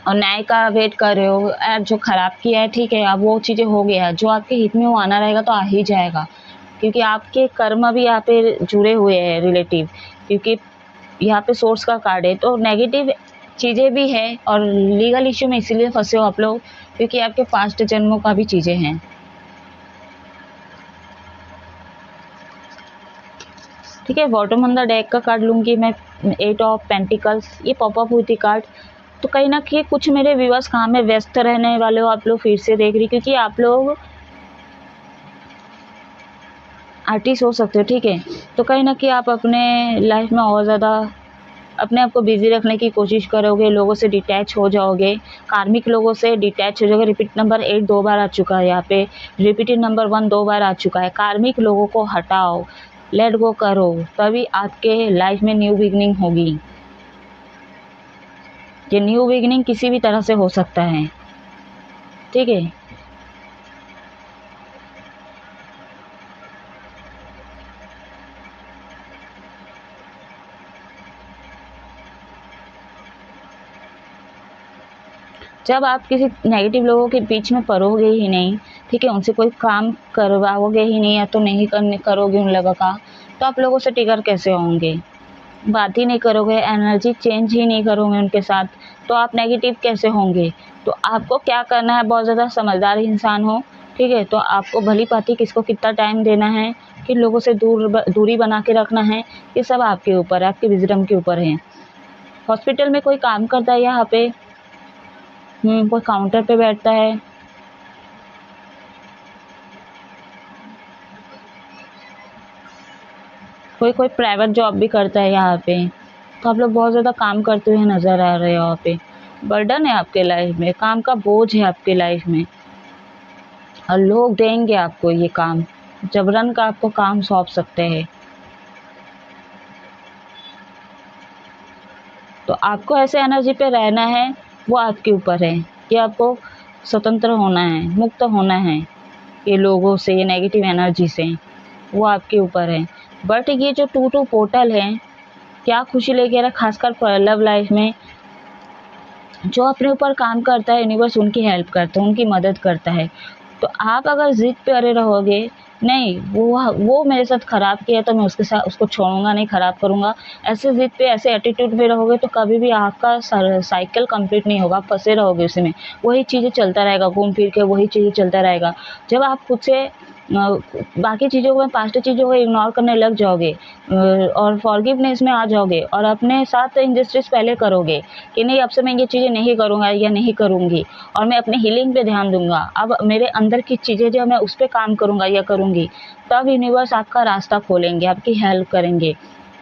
और न्याय का वेट कर रहे हो। यार जो खराब किया है, ठीक है, अब वो चीज़ें हो गया, जो आपके हित में वो आना रहेगा तो आ ही जाएगा, क्योंकि आपके कर्म भी यहाँ पे जुड़े हुए हैं रिलेटिव, क्योंकि यहाँ पे सोर्स का कार्ड है, तो नेगेटिव चीज़ें भी है और लीगल इश्यू में इसीलिए फंसे हो आप लोग, क्योंकि आपके पास्ट जन्मों का भी चीज़ें हैं। ठीक है, बॉटम ऑन द डेक का कार्ड लूँगी मैं, 8 ऑफ पेंटिकल्स, ये पॉपअप हुई थी कार्ड। तो कहीं ना कहीं कुछ मेरे व्यूअर्स काम में व्यस्त रहने वाले हो आप लोग, फिर से देख रही, क्योंकि आप लोग आर्टिस्ट हो सकते हो, ठीक है। तो कहीं ना कहीं आप अपने लाइफ में और ज़्यादा अपने आप को बिजी रखने की कोशिश करोगे, लोगों से डिटैच हो जाओगे, कार्मिक लोगों से डिटैच हो जाओगे। रिपीट नंबर 8 2 बार आ चुका है यहाँ पे, रिपीटेड नंबर 1 2 बार आ चुका है। कार्मिक लोगों को हटाओ, लेट गो करो, तभी आपके लाइफ में न्यू बिगनिंग होगी। ये न्यू बिगनिंग किसी भी तरह से हो सकता है, ठीक है। जब आप किसी नेगेटिव लोगों के बीच में पड़ोगे ही नहीं, ठीक है, उनसे कोई काम करवाओगे ही नहीं, या तो नहीं करोगे उन लोगों का, तो आप लोगों से टिकर कैसे होंगे? बात ही नहीं करोगे, एनर्जी चेंज ही नहीं करोगे उनके साथ, तो आप नेगेटिव कैसे होंगे? तो आपको क्या करना है, बहुत ज़्यादा समझदार इंसान हो, ठीक है, तो आपको भली भांति किसको कितना टाइम देना है, किन लोगों से दूरी बना के रखना है, ये सब आपके ऊपर है, आपके विजडम के ऊपर है। हॉस्पिटल में कोई काम करता है यहाँ पे, कोई काउंटर पे बैठता है, कोई प्राइवेट जॉब भी करता है यहाँ पे, तो आप लोग बहुत ज़्यादा काम करते हुए नज़र आ रहे हो। यहाँ पे बर्डन है आपके लाइफ में, काम का बोझ है आपके लाइफ में, और लोग देंगे आपको ये काम, जबरन का आपको काम सौंप सकते हैं। तो आपको ऐसे एनर्जी पे रहना है, वो आपके ऊपर है कि आपको स्वतंत्र होना है, मुक्त होना है ये लोगों से, ये नेगेटिव एनर्जी से, वो आपके ऊपर है। बट ये जो 2-2 पोर्टल है, क्या खुशी लेके आ रहा है, खासकर लव लाइफ में। जो अपने ऊपर काम करता है, यूनिवर्स उनकी हेल्प करता है, उनकी मदद करता है, तो आप अगर ज़िद पे अड़े रहोगे, नहीं वो मेरे साथ ख़राब किया तो मैं उसको छोड़ूंगा नहीं, ख़राब करूँगा, ऐसे ज़िद पे ऐसे एटीट्यूड में रहोगे तो कभी भी आपका साइकिल कंप्लीट नहीं होगा, आप फंसे रहोगे उसी में, वही चीज़ें चलता रहेगा, घूम फिर के वही चीज़ें चलता रहेगा। जब आप खुद से बाकी चीज़ों को, पास्ट चीज़ों को इग्नोर करने लग जाओगे और फॉरगिवनेस में आ जाओगे और अपने साथ इंजस्टिस पहले करोगे कि नहीं अब से मैं ये चीज़ें नहीं करूँगा या नहीं करूँगी और मैं अपने हीलिंग पे ध्यान दूंगा, अब मेरे अंदर की चीज़ें जो मैं उस पर काम करूँगा या करूँगी, तब यूनिवर्स आपका रास्ता खोलेंगे, आपकी हेल्प करेंगे।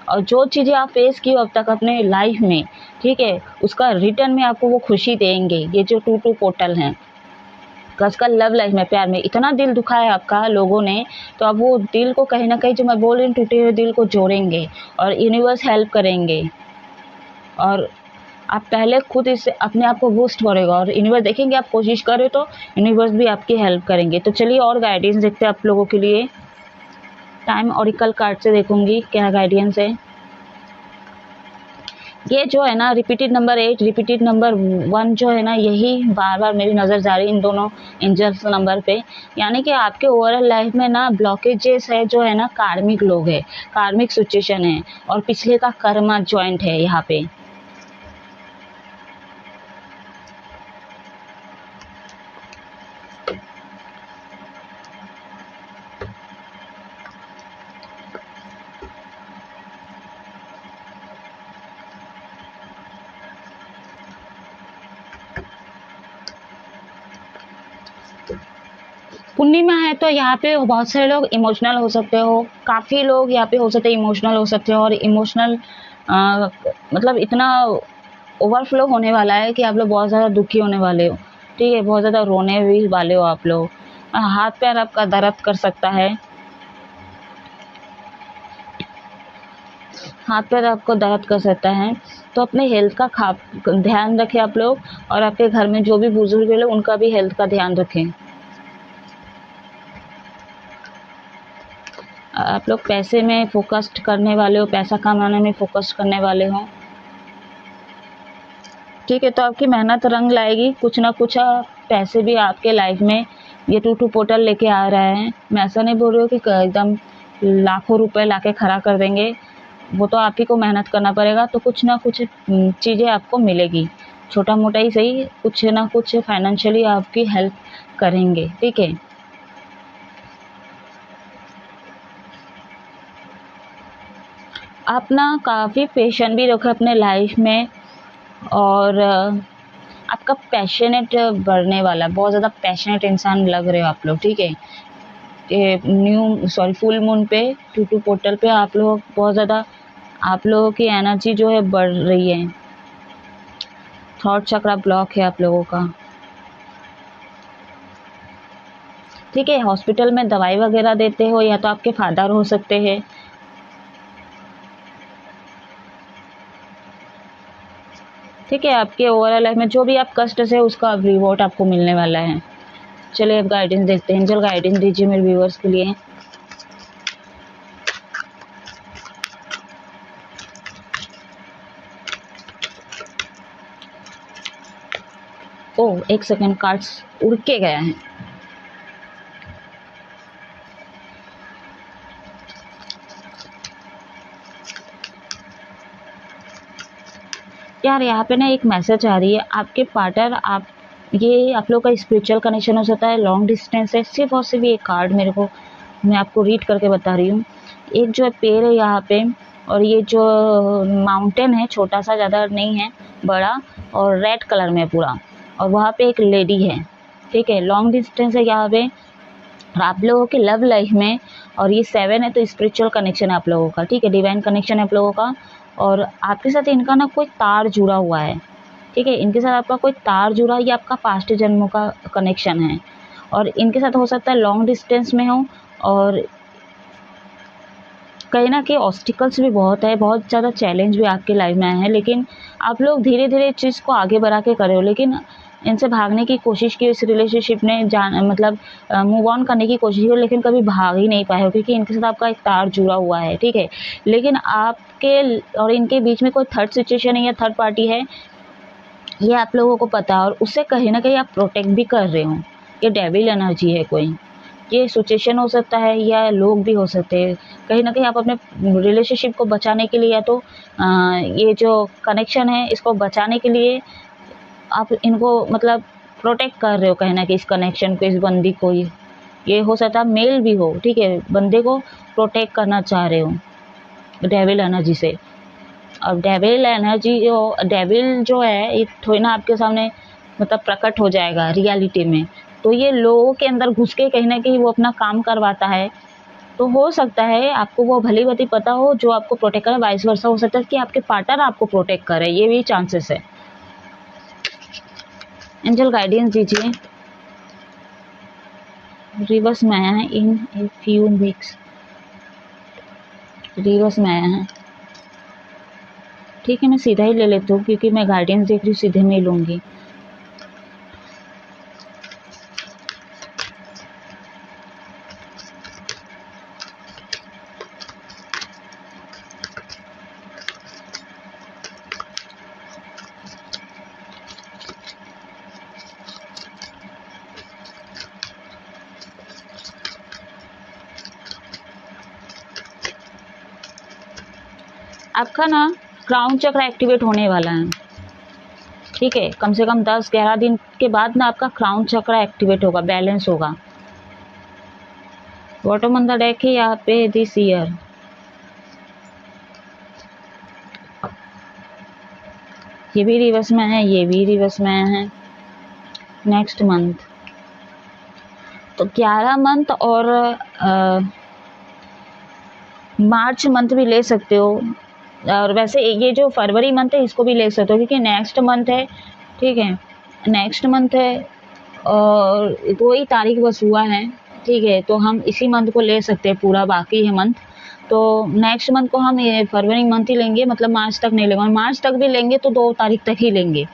और जो चीज़ें आप फेस की हो अब तक अपने लाइफ में, ठीक है, उसका रिटर्न में आपको वो खुशी देंगे। ये जो 2-2 पोर्टल हैं, आजकल लव लाइफ में, प्यार में इतना दिल दुखा है आपका लोगों ने, तो अब वो दिल को कहीं ना कहीं, जो मैं बोल रही हूँ, टूटे हुए दिल को जोड़ेंगे और यूनिवर्स हेल्प करेंगे। और आप पहले खुद इससे अपने आप को बूस्ट करेगा और यूनिवर्स देखेंगे आप कोशिश करें तो यूनिवर्स भी आपकी हेल्प करेंगे। तो चलिए और गाइडेंस देखते हैं आप लोगों के लिए। टाइम ऑरिकल कार्ड से देखूंगी क्या गाइडेंस है। ये जो है ना रिपीटेड नंबर 8, रिपीटेड नंबर 1 जो है ना, यही बार बार मेरी नज़र जा रही इन दोनों एंजल्स नंबर पे। यानी कि आपके ओवरऑल लाइफ में ना ब्लॉकेजेस है जो है ना, कार्मिक लोग है, कार्मिक सिचुएशन है और पिछले का कर्मा जॉइंट है यहाँ पे। पूर्णिमा है तो यहाँ पे बहुत सारे लोग इमोशनल हो सकते हो, काफ़ी लोग यहाँ पे हो सकते हैं इमोशनल हो सकते हो और इमोशनल मतलब इतना ओवरफ्लो होने वाला है कि आप लोग बहुत ज़्यादा दुखी होने वाले हो, ठीक है, बहुत ज़्यादा रोने भी वाले हो आप लोग। हाथ पैर आपका दर्द कर सकता है, हाथ पैर आपको दर्द कर सकता है, तो अपने हेल्थ का ध्यान रखें आप लोग और आपके घर में जो भी बुजुर्ग लोग उनका भी हेल्थ का ध्यान रखें। आप लोग पैसे में फोकस्ड करने वाले हो, पैसा कमाने में फोकस्ड करने वाले हो, ठीक है, तो आपकी मेहनत रंग लाएगी, कुछ ना कुछ पैसे भी आपके लाइफ में ये 2-2 पोर्टल लेके आ रहा है। मैं ऐसा नहीं बोल रही हूँ कि एकदम लाखों रुपए लाके खड़ा कर देंगे, वो तो आप ही को मेहनत करना पड़ेगा, तो कुछ ना कुछ चीज़ें आपको मिलेगी, छोटा मोटा ही सही, कुछ ना कुछ फाइनेंशियली आपकी हेल्प करेंगे, ठीक है। अपना काफ़ी पेशेंस भी रखो अपने लाइफ में और आपका पैशनेट बढ़ने वाला, बहुत ज़्यादा पैशनेट इंसान लग रहे हो आप लोग, ठीक है। फुल मून पे 2-2 पोर्टल पे आप लोग बहुत ज़्यादा, आप लोगों की एनर्जी जो है बढ़ रही है। थॉट चक्र ब्लॉक है आप लोगों का, ठीक है। हॉस्पिटल में दवाई वगैरह देते हो या तो आपके फादर हो सकते हैं, ठीक है। आपके ओवरऑल लाइफ में जो भी आप कष्ट से उसका रिवॉर्ड आपको मिलने वाला है। चलिए अब गाइडेंस देखते हैं, एंजल गाइडेंस दीजिए मेरे व्यूअर्स के लिए। ओह, एक सेकंड, कार्ड्स उड़ के गया है। यार यहाँ पे ना एक मैसेज आ रही है, आपके पार्टनर, आप ये आप लोग का स्पिरिचुअल कनेक्शन हो सकता है, लॉन्ग डिस्टेंस है, सिर्फ और सिर्फ ये कार्ड मेरे को, मैं आपको रीड करके बता रही हूँ। एक जो पेड़ है यहाँ पे और ये जो माउंटेन है, छोटा सा, ज़्यादा नहीं है, बड़ा, और रेड कलर में पूरा, और वहाँ पे एक लेडी है, ठीक है। लॉन्ग डिस्टेंस है यहाँ पे और आप लोगों के लव लाइफ में, और ये 7 है तो स्पिरिचुअल कनेक्शन है आप लोगों का, ठीक है, डिवाइन कनेक्शन है आप लोगों का। और आपके साथ इनका ना कोई तार जुड़ा हुआ है, ठीक है, इनके साथ आपका कोई तार जुड़ा है, ये आपका पास्ट जन्मों का कनेक्शन है और इनके साथ हो सकता है लॉन्ग डिस्टेंस में हो और कहीं ना कहीं ऑब्स्टिकल्स भी बहुत है, बहुत ज़्यादा चैलेंज भी आपकी लाइफ में आए हैं, लेकिन आप लोग धीरे धीरे इस चीज़ को आगे बढ़ा के करे हो, लेकिन इनसे भागने की कोशिश की, इस रिलेशनशिप ने मतलब मूव ऑन करने की कोशिश की, लेकिन कभी भाग ही नहीं पाए हो क्योंकि इनके साथ आपका एक तार जुड़ा हुआ है, ठीक है। लेकिन आपके और इनके बीच में कोई थर्ड सिचुएशन है या थर्ड पार्टी है, ये आप लोगों को पता है और उससे कहीं ना कहीं आप प्रोटेक्ट भी कर रहे हो, ये डेविल एनर्जी है कोई। ये सिचुएशन हो सकता है या लोग भी हो सकते हैं। कहीं ना कहीं आप अपने रिलेशनशिप को बचाने के लिए या तो ये जो कनेक्शन है इसको बचाने के लिए आप इनको मतलब प्रोटेक्ट कर रहे हो कहीं ना कहीं इस कनेक्शन को, इस बंदी को। ये हो सकता है मेल भी हो, ठीक है, बंदे को प्रोटेक्ट करना चाह रहे हो डेविल एनर्जी से। और डेविल जो है ये थोड़ी ना आपके सामने मतलब प्रकट हो जाएगा रियलिटी में। तो ये लोगों के अंदर घुस के कहीं ना कहीं वो अपना काम करवाता है। तो हो सकता है आपको वो भली भांति पता हो जो आपको प्रोटेक्ट करे, वाइस वर्सा हो सकता है कि आपके पार्टनर आपको प्रोटेक्ट करे, ये भी चांसेस है। एंजल गाइडेंस दीजिए। रिवर्स में आया है इन ए फ्यू वीक्स, रिवर्स में आया है। ठीक है, मैं सीधा ही ले लेती हूँ क्योंकि मैं गाइडेंस देख रही हूँ, सीधे में ही लूँगी। आपका ना क्राउन चक्र एक्टिवेट होने वाला है, ठीक है। कम से कम 10-11 दिन के बाद ना आपका क्राउन चक्र एक्टिवेट होगा, बैलेंस होगा। बॉटम ऑन द डेक है यहाँ पे दिस ईयर। ये भी रिवर्स में है, ये भी रिवर्स में है। नेक्स्ट मंथ तो 11 मंथ और मार्च मंथ भी ले सकते हो। और वैसे ये जो फरवरी मंथ है इसको भी ले सकते हो क्योंकि नेक्स्ट मंथ है, ठीक है, नेक्स्ट मंथ है और 2 ही तारीख बस हुआ है, ठीक है। तो हम इसी मंथ को ले सकते हैं, पूरा बाकी है मंथ। तो नेक्स्ट मंथ को हम ये फरवरी मंथ ही लेंगे, मतलब मार्च तक नहीं लेंगे। और मार्च तक भी लेंगे तो 2 तारीख तक ही लेंगे,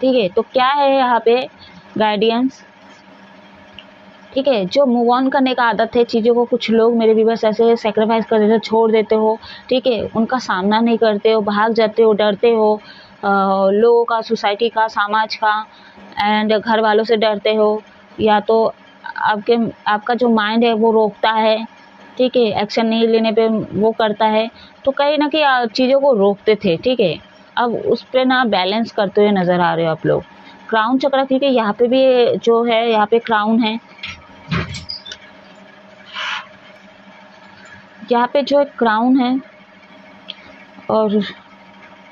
ठीक है। तो क्या है यहाँ पे गाइडेंस, ठीक है। जो मूव ऑन करने का आदत है चीज़ों को, कुछ लोग मेरे व्यूअर्स ऐसे सेक्रीफाइस कर देते हो, छोड़ देते हो, ठीक है, उनका सामना नहीं करते हो, भाग जाते हो, डरते हो लोगों का, सोसाइटी का, समाज का, एंड घर वालों से डरते हो, या तो आपका जो माइंड है वो रोकता है, ठीक है, एक्शन नहीं लेने पे वो करता है। तो कहीं ना कहीं चीज़ों को रोकते थे, ठीक है। अब उस पर ना बैलेंस करते हुए नज़र आ रहे हो आप लोग। क्राउन चक्र, क्योंकि यहाँ पे भी जो है, यहाँ पे क्राउन है, यहाँ पे जो एक क्राउन है और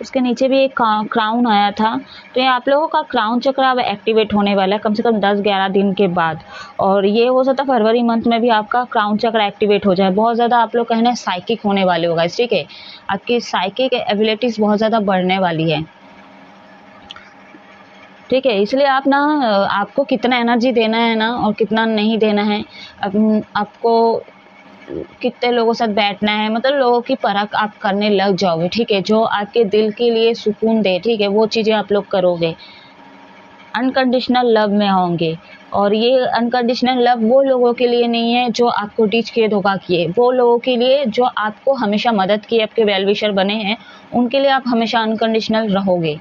उसके नीचे भी एक क्राउन आया था। तो ये आप लोगों का क्राउन चक्र अब एक्टिवेट होने वाला है कम से कम 10-11 दिन के बाद। और ये हो सकता है फरवरी मंथ में भी आपका क्राउन चक्र एक्टिवेट हो जाए। बहुत ज़्यादा आप लोग कहना साइकिक होने वाले होगा, ठीक है। आपकी साइकिक एबिलिटीज़ बहुत ज़्यादा बढ़ने वाली है, ठीक है। इसलिए आप ना, आपको कितना एनर्जी देना है ना और कितना नहीं देना है, आपको कितने लोगों के साथ बैठना है, मतलब लोगों की परख आप करने लग जाओगे, ठीक है। जो आपके दिल के लिए सुकून दे, ठीक है, वो चीज़ें आप लोग करोगे। अनकंडीशनल लव में होंगे। और ये अनकंडीशनल लव वो लोगों के लिए नहीं है जो आपको डिच किए, धोखा किए। वो लोगों के लिए जो आपको हमेशा मदद किए, आपके वेल विशर बने हैं, उनके लिए आप हमेशा अनकंडीशनल रहोगे,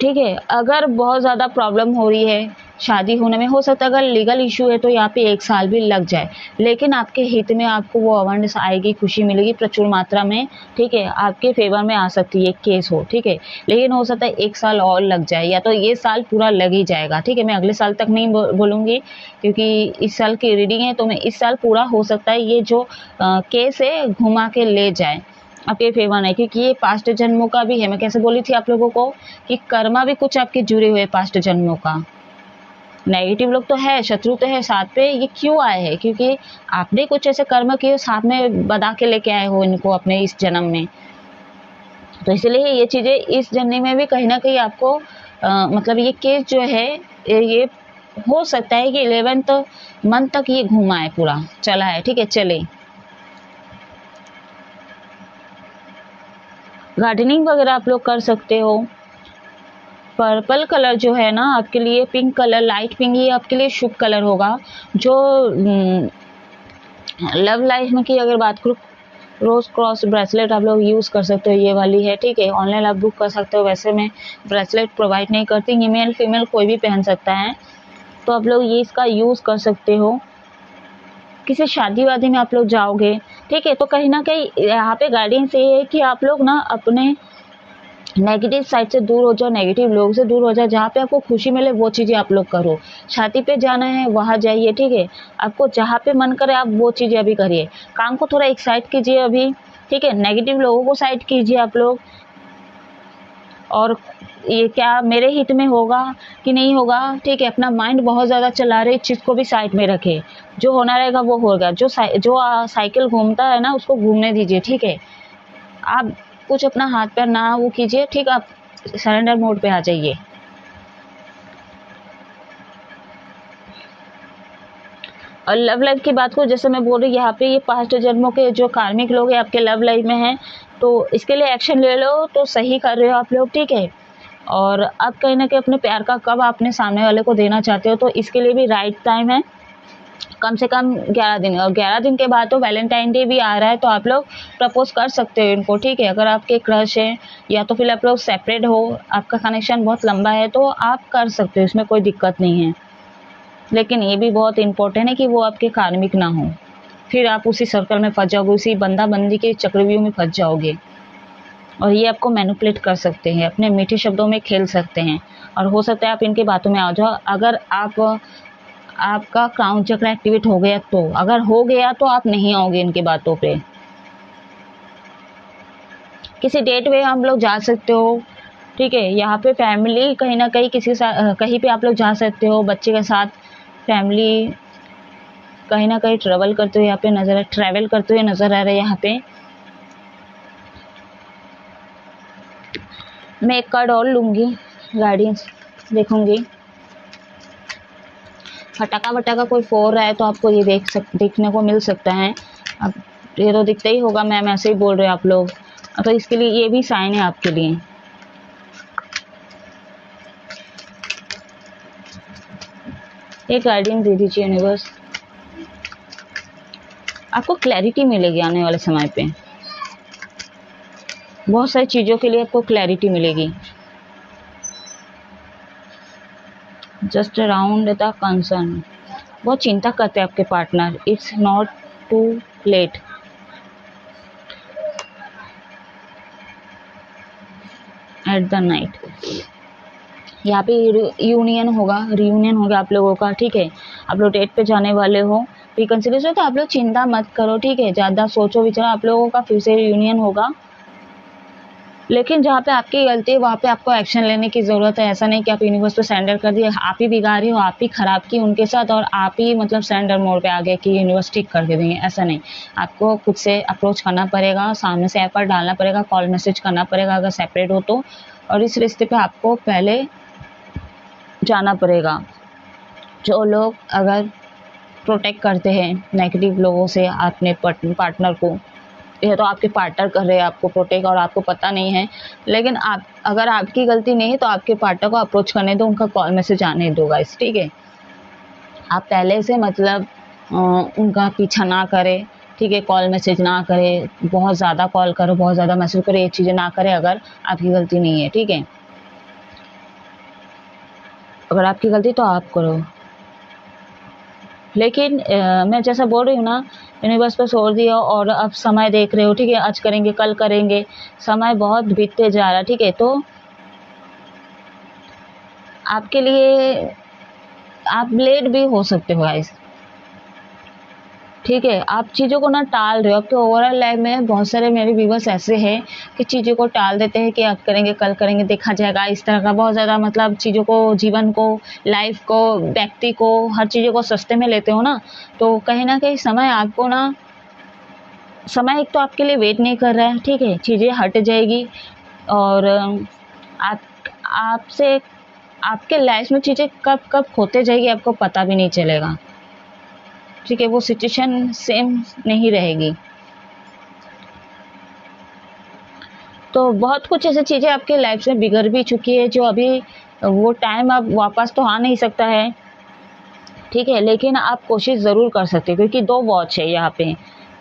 ठीक है। अगर बहुत ज़्यादा प्रॉब्लम हो रही है शादी होने में, हो सकता है अगर लीगल इशू है तो यहाँ पे 1 साल भी लग जाए, लेकिन आपके हित में आपको वो अवेयरनेस आएगी, खुशी मिलेगी प्रचुर मात्रा में, ठीक है। आपके फेवर में आ सकती है केस हो, ठीक है। लेकिन हो सकता है 1 साल और लग जाए, या तो ये साल पूरा लग ही जाएगा, ठीक है। मैं अगले साल तक नहीं बोलूँगी क्योंकि इस साल की रीडिंग है, तो मैं इस साल पूरा हो सकता है ये जो केस है घुमा के ले जाए आपके फेवर नहीं, क्योंकि ये पास्ट जन्मों का भी है। मैं कैसे बोली थी आप लोगों को कि कर्मा भी कुछ आपके जुड़े हुए पास्ट जन्मों का। नेगेटिव लोग तो है, शत्रु तो है साथ पे, ये क्यों आए हैं? क्योंकि आपने कुछ ऐसे कर्म किए, साथ में बदा के लेके आए हो इनको अपने इस जन्म में। तो इसलिए ये चीज़ें इस जन्म में भी कहीं ना कहीं आपको मतलब ये केस जो है ये हो सकता है कि 11th मंथ तक ये घूमा है, पूरा चला है, ठीक है। चले गार्डनिंग वगैरह आप लोग कर सकते हो। पर्पल कलर जो है ना आपके लिए, पिंक कलर, लाइट पिंक, ये आपके लिए शुभ कलर होगा। जो लव लाइफ में की अगर बात करूँ, रोज क्रॉस ब्रेसलेट आप लोग यूज़ कर सकते हो, ये वाली है, ठीक है। ऑनलाइन आप बुक कर सकते हो, वैसे मैं ब्रेसलेट प्रोवाइड नहीं करती, ये मेल फीमेल कोई भी पहन सकता है, तो आप लोग ये इसका यूज़ कर सकते हो। किसी शादी वादी में आप लोग जाओगे, ठीक है, तो कहीं ना कहीं यहाँ पे गाइडेंस ये है कि आप लोग ना अपने नेगेटिव साइड से दूर हो जाओ, नेगेटिव लोगों से दूर हो जाओ, जहाँ पे आपको खुशी मिले वो चीज़ें आप लोग करो। शादी पे जाना है वहाँ जाइए, ठीक है, आपको जहाँ पे मन करे आप वो चीज़ें अभी करिए। काम को थोड़ा एक साइड कीजिए अभी, ठीक है, नेगेटिव लोगों को साइड कीजिए आप लोग। और ये क्या मेरे हित में होगा कि नहीं होगा, ठीक है, अपना माइंड बहुत ज़्यादा चला रहे, इस चीज़ को भी साइड में रखे, जो होना रहेगा वो होगा। जो साइकिल घूमता है ना उसको घूमने दीजिए, ठीक है। आप कुछ अपना हाथ पैर ना वो कीजिए, ठीक, आप सरेंडर मोड पे आ जाइए। और लव लाइफ की बात को जैसे मैं बोल रही यहाँ पे, ये पास्ट जन्मों के जो कार्मिक लोग हैं आपके लव लाइफ में हैं, तो इसके लिए एक्शन ले लो, तो सही कर रहे हो आप लोग, ठीक है। और अब कहीं ना कहीं अपने प्यार का कब आपने सामने वाले को देना चाहते हो, तो इसके लिए भी राइट टाइम है, कम से कम 11 दिन। और 11 दिन के बाद तो वैलेंटाइन डे भी आ रहा है, तो आप लोग प्रपोज कर सकते हो इनको, ठीक है। अगर आपके क्रश है या तो फिर आप लोग सेपरेट हो, आपका कनेक्शन बहुत लंबा है, तो आप कर सकते हो, इसमें कोई दिक्कत नहीं है। लेकिन ये भी बहुत इंपॉर्टेंट है कि वो आपके कार्मिक ना हो, फिर आप उसी सर्कल में फंस जाओगे, उसी बंदा बंदी के चक्रव्यूह में फंस जाओगे। और ये आपको मैनिपुलेट कर सकते हैं, अपने मीठे शब्दों में खेल सकते हैं, और हो सकता है आप इनकी बातों में आ जाओ। अगर आपका क्राउन चक्र एक्टिवेट हो गया, तो अगर हो गया तो आप नहीं आओगे इनकी बातों पे। किसी डेट पे हम लोग जा सकते हो, ठीक है। यहाँ पे फैमिली कहीं ना कहीं किसी के साथ कहीं पे आप लोग जा सकते हो, बच्चे के साथ फैमिली कहीं ना कहीं ट्रेवल करते हुए यहाँ पे नजर आ रहे हैं। यहाँ पे मैं एक कार्ड और लूंगी, गाइडेंस देखूंगी। फटाका वटाका कोई फोड़ रहा है तो आपको ये देखने को मिल सकता है। अब ये तो दिखता ही होगा, मैम ऐसे ही बोल रहे हैं आप लोग, तो इसके लिए ये भी साइन है आपके लिए। एक गाइडेंस दे दीजिए यूनिवर्स, आपको क्लैरिटी मिलेगी आने वाले समय पे, बहुत सारी चीज़ों के लिए आपको क्लैरिटी मिलेगी। जस्ट अराउंड द कंसर्न, बहुत चिंता करते हैं आपके partner, it's not too late. At the night यहाँ पे रीयूनियन होगा आप लोगों का, ठीक है। आप लोग डेट पे जाने वाले हो, रिकंसिलिएशन, तो आप लोग चिंता मत करो, ठीक है, ज़्यादा सोचो विचारो, आप लोगों का फिर से रीयूनियन होगा। लेकिन जहाँ पे आपकी गलती है वहाँ पे आपको एक्शन लेने की ज़रूरत है। ऐसा नहीं कि आप यूनिवर्स पे सरेंडर कर दिए, आप ही बिगाड़ी हो, आप ही खराब की उनके साथ, और आप ही मतलब सरेंडर मोड पे आ गए कि यूनिवर्स ठीक कर के देंगे, ऐसा नहीं। आपको खुद से अप्रोच करना पड़ेगा, सामने से एफर्ट डालना पड़ेगा, कॉल मैसेज करना पड़ेगा अगर सेपरेट हो तो, और इस रिश्ते पे आपको पहले जाना पड़ेगा। जो लोग अगर प्रोटेक्ट करते हैं नेगेटिव लोगों से अपने पार्टनर को, यह तो आपके पार्टनर कर रहे हैं आपको प्रोटेक्ट और आपको पता नहीं है, लेकिन आप अगर आपकी गलती नहीं है तो आपके पार्टनर को अप्रोच करने दो, उनका कॉल मैसेज आने दो गाइस, ठीक है। आप पहले से मतलब उनका पीछा ना करें, ठीक है, कॉल मैसेज ना करें, बहुत ज़्यादा कॉल करो, बहुत ज़्यादा मैसेज करो, ये चीज़ें ना करें अगर आपकी गलती नहीं है, ठीक है। अगर आपकी गलती तो आप करो, लेकिन मैं जैसा बोल रही हूँ ना, यूनिवर्स पर छोड़ दिया और अब समय देख रहे हो, ठीक है, आज करेंगे कल करेंगे, समय बहुत बीतते जा रहा है, ठीक है। तो आपके लिए आप लेट भी हो सकते हो गाइस, ठीक है। आप चीज़ों को ना टाल रहे हो, आपके ओवरऑल लाइफ में बहुत सारे मेरे व्यूवर्स ऐसे हैं कि चीज़ों को टाल देते हैं कि आप करेंगे कल करेंगे देखा जाएगा, इस तरह का बहुत ज़्यादा मतलब चीज़ों को, जीवन को, लाइफ को, व्यक्ति को, हर चीज़ों को सस्ते में लेते हो ना, तो कहीं ना कहीं समय आपको ना, समय एक तो आपके लिए वेट नहीं कर रहा है, ठीक है, चीज़ें हट जाएगी और आपसे आपके लाइफ में चीज़ें कब कब होते जाएगी आपको पता भी नहीं चलेगा, ठीक है। वो सिचुएशन सेम नहीं रहेगी। तो बहुत कुछ ऐसी चीज़ें आपके लाइफ में बिगड़ भी चुकी है, जो अभी वो टाइम अब वापस तो आ नहीं सकता है, ठीक है, लेकिन आप कोशिश ज़रूर कर सकते हो, क्योंकि 2 वॉच है यहाँ पे,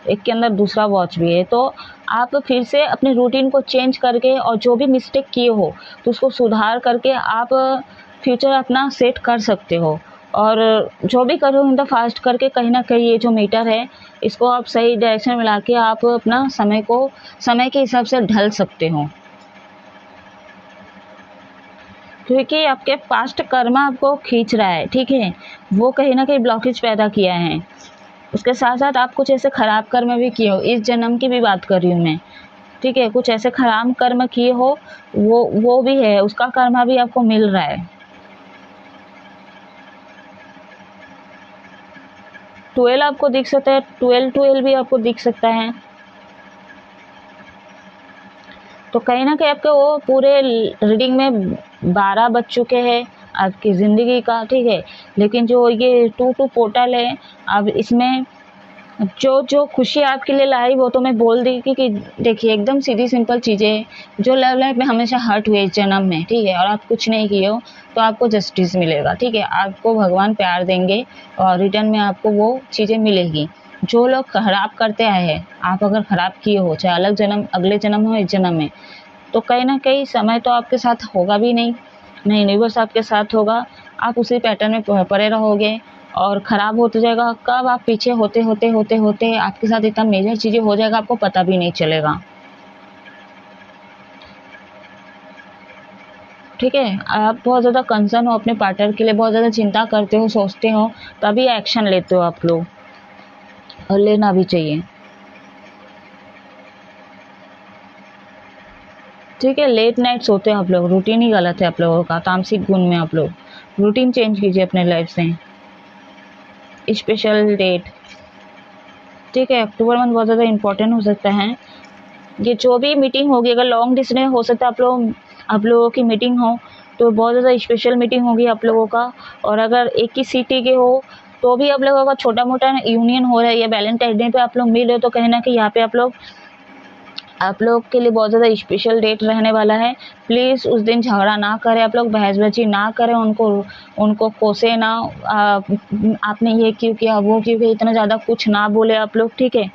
एक के अंदर दूसरा वॉच भी है। तो आप फिर से अपने रूटीन को चेंज करके और जो भी मिस्टेक किए हो तो उसको सुधार करके आप फ्यूचर अपना सेट कर सकते हो। और जो भी करो इन द फास्ट करके कहीं ना कहीं ये जो मीटर है इसको आप सही डायरेक्शन में ला के आप अपना समय के हिसाब से ढल सकते हो, क्योंकि आपके पास्ट कर्म आपको खींच रहा है, ठीक है, वो कहीं ना कहीं ब्लॉकेज पैदा किया है। उसके साथ साथ आप कुछ ऐसे खराब कर्म भी किए हो, इस जन्म की भी बात कर रही हूँ मैं, ठीक है, कुछ ऐसे खराब कर्म किए हो वो भी है, उसका कर्म भी आपको मिल रहा है। 12 आपको दिख सकता है, 12 भी आपको दिख सकता है। तो कहीं ना कहीं आपके वो पूरे रीडिंग में 12 बज चुके हैं आपकी ज़िंदगी का, ठीक है। लेकिन जो ये 2 पोर्टल है, अब इसमें जो खुशी आपके लिए लाई वो तो मैं बोल दी कि देखिए एकदम सीधी सिंपल चीज़ें, जो लव लाइफ में हमेशा हर्ट हुए इस जन्म में, ठीक है, और आप कुछ नहीं किए हो तो आपको जस्टिस मिलेगा, ठीक है, आपको भगवान प्यार देंगे और रिटर्न में आपको वो चीज़ें मिलेगी। जो लोग खराब करते आए हैं, आप अगर खराब किए हो, चाहे अलग जन्म, अगले जन्म हो, इस जन्म में, तो कहीं ना कहीं समय तो आपके साथ होगा भी नहीं, यूनिवर्स आपके साथ होगा, आप उसी पैटर्न में पड़े रहोगे और ख़राब होते जाएगा। कब आप पीछे होते होते होते होते आपके साथ इतना मेजर चीज़ें हो जाएगा आपको पता भी नहीं चलेगा, ठीक है। आप बहुत ज़्यादा कंसर्न हो अपने पार्टनर के लिए, बहुत ज़्यादा चिंता करते हो, सोचते हो, तभी एक्शन लेते हो आप लोग, और लेना भी चाहिए, ठीक है। लेट नाइट सोते हो आप लोग, रूटीन ही गलत है आप लोगों का, तामसिक गुण में आप लोग रूटीन चेंज कीजिए अपने लाइफ से। स्पेशल डेट, ठीक है, अक्टूबर मंथ बहुत ज़्यादा इंपॉर्टेंट हो सकता है। ये जो भी मीटिंग होगी, अगर लॉन्ग डिस्टेंस हो सकता है आप लोगों की मीटिंग हो तो बहुत ज़्यादा स्पेशल मीटिंग होगी आप लोगों का। और अगर एक ही सिटी के हो तो भी आप लोगों का छोटा मोटा यूनियन हो रहा है, या वैलेंटाइन डे पे आप लोग मिल रहे हो, तो कहीं ना कहीं यहाँ पे आप लोग के लिए बहुत ज़्यादा स्पेशल डेट रहने वाला है। प्लीज़ उस दिन झगड़ा ना करें आप लोग, बहसबाजी ना करें, उनको कोसे ना, आपने ये क्यों किया, वो क्यों किया, इतना ज़्यादा कुछ ना बोले आप लोग, ठीक है।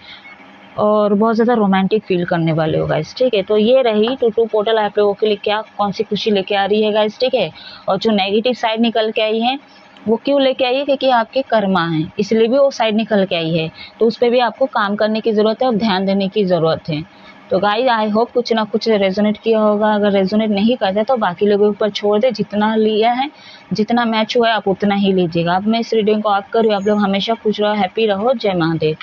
और बहुत ज़्यादा रोमांटिक फील करने वाले हो गाइस, ठीक है। तो ये रही 2 पोर्टल आप लोगों के लिए क्या कौन सी खुशी लेके आ रही है गाइस, ठीक है। और जो नेगेटिव साइड निकल के आई है वो क्यों लेके आई है, क्योंकि आपके कर्मा हैं, इसलिए भी वो साइड निकल के आई है। तो उस पर भी आपको काम करने की ज़रूरत है और ध्यान देने की ज़रूरत है। तो गाइस आई होप कुछ ना कुछ रेजोनेट किया होगा। अगर रेजोनेट नहीं करता तो बाकी लोगों के ऊपर छोड़ दे, जितना लिया है, जितना मैच हुआ है आप उतना ही लीजिएगा। अब मैं इस रीडिंग को ऑफ कर रही हूँ। आप लोग हमेशा खुश रहो, हैप्पी रहो। जय महादेव।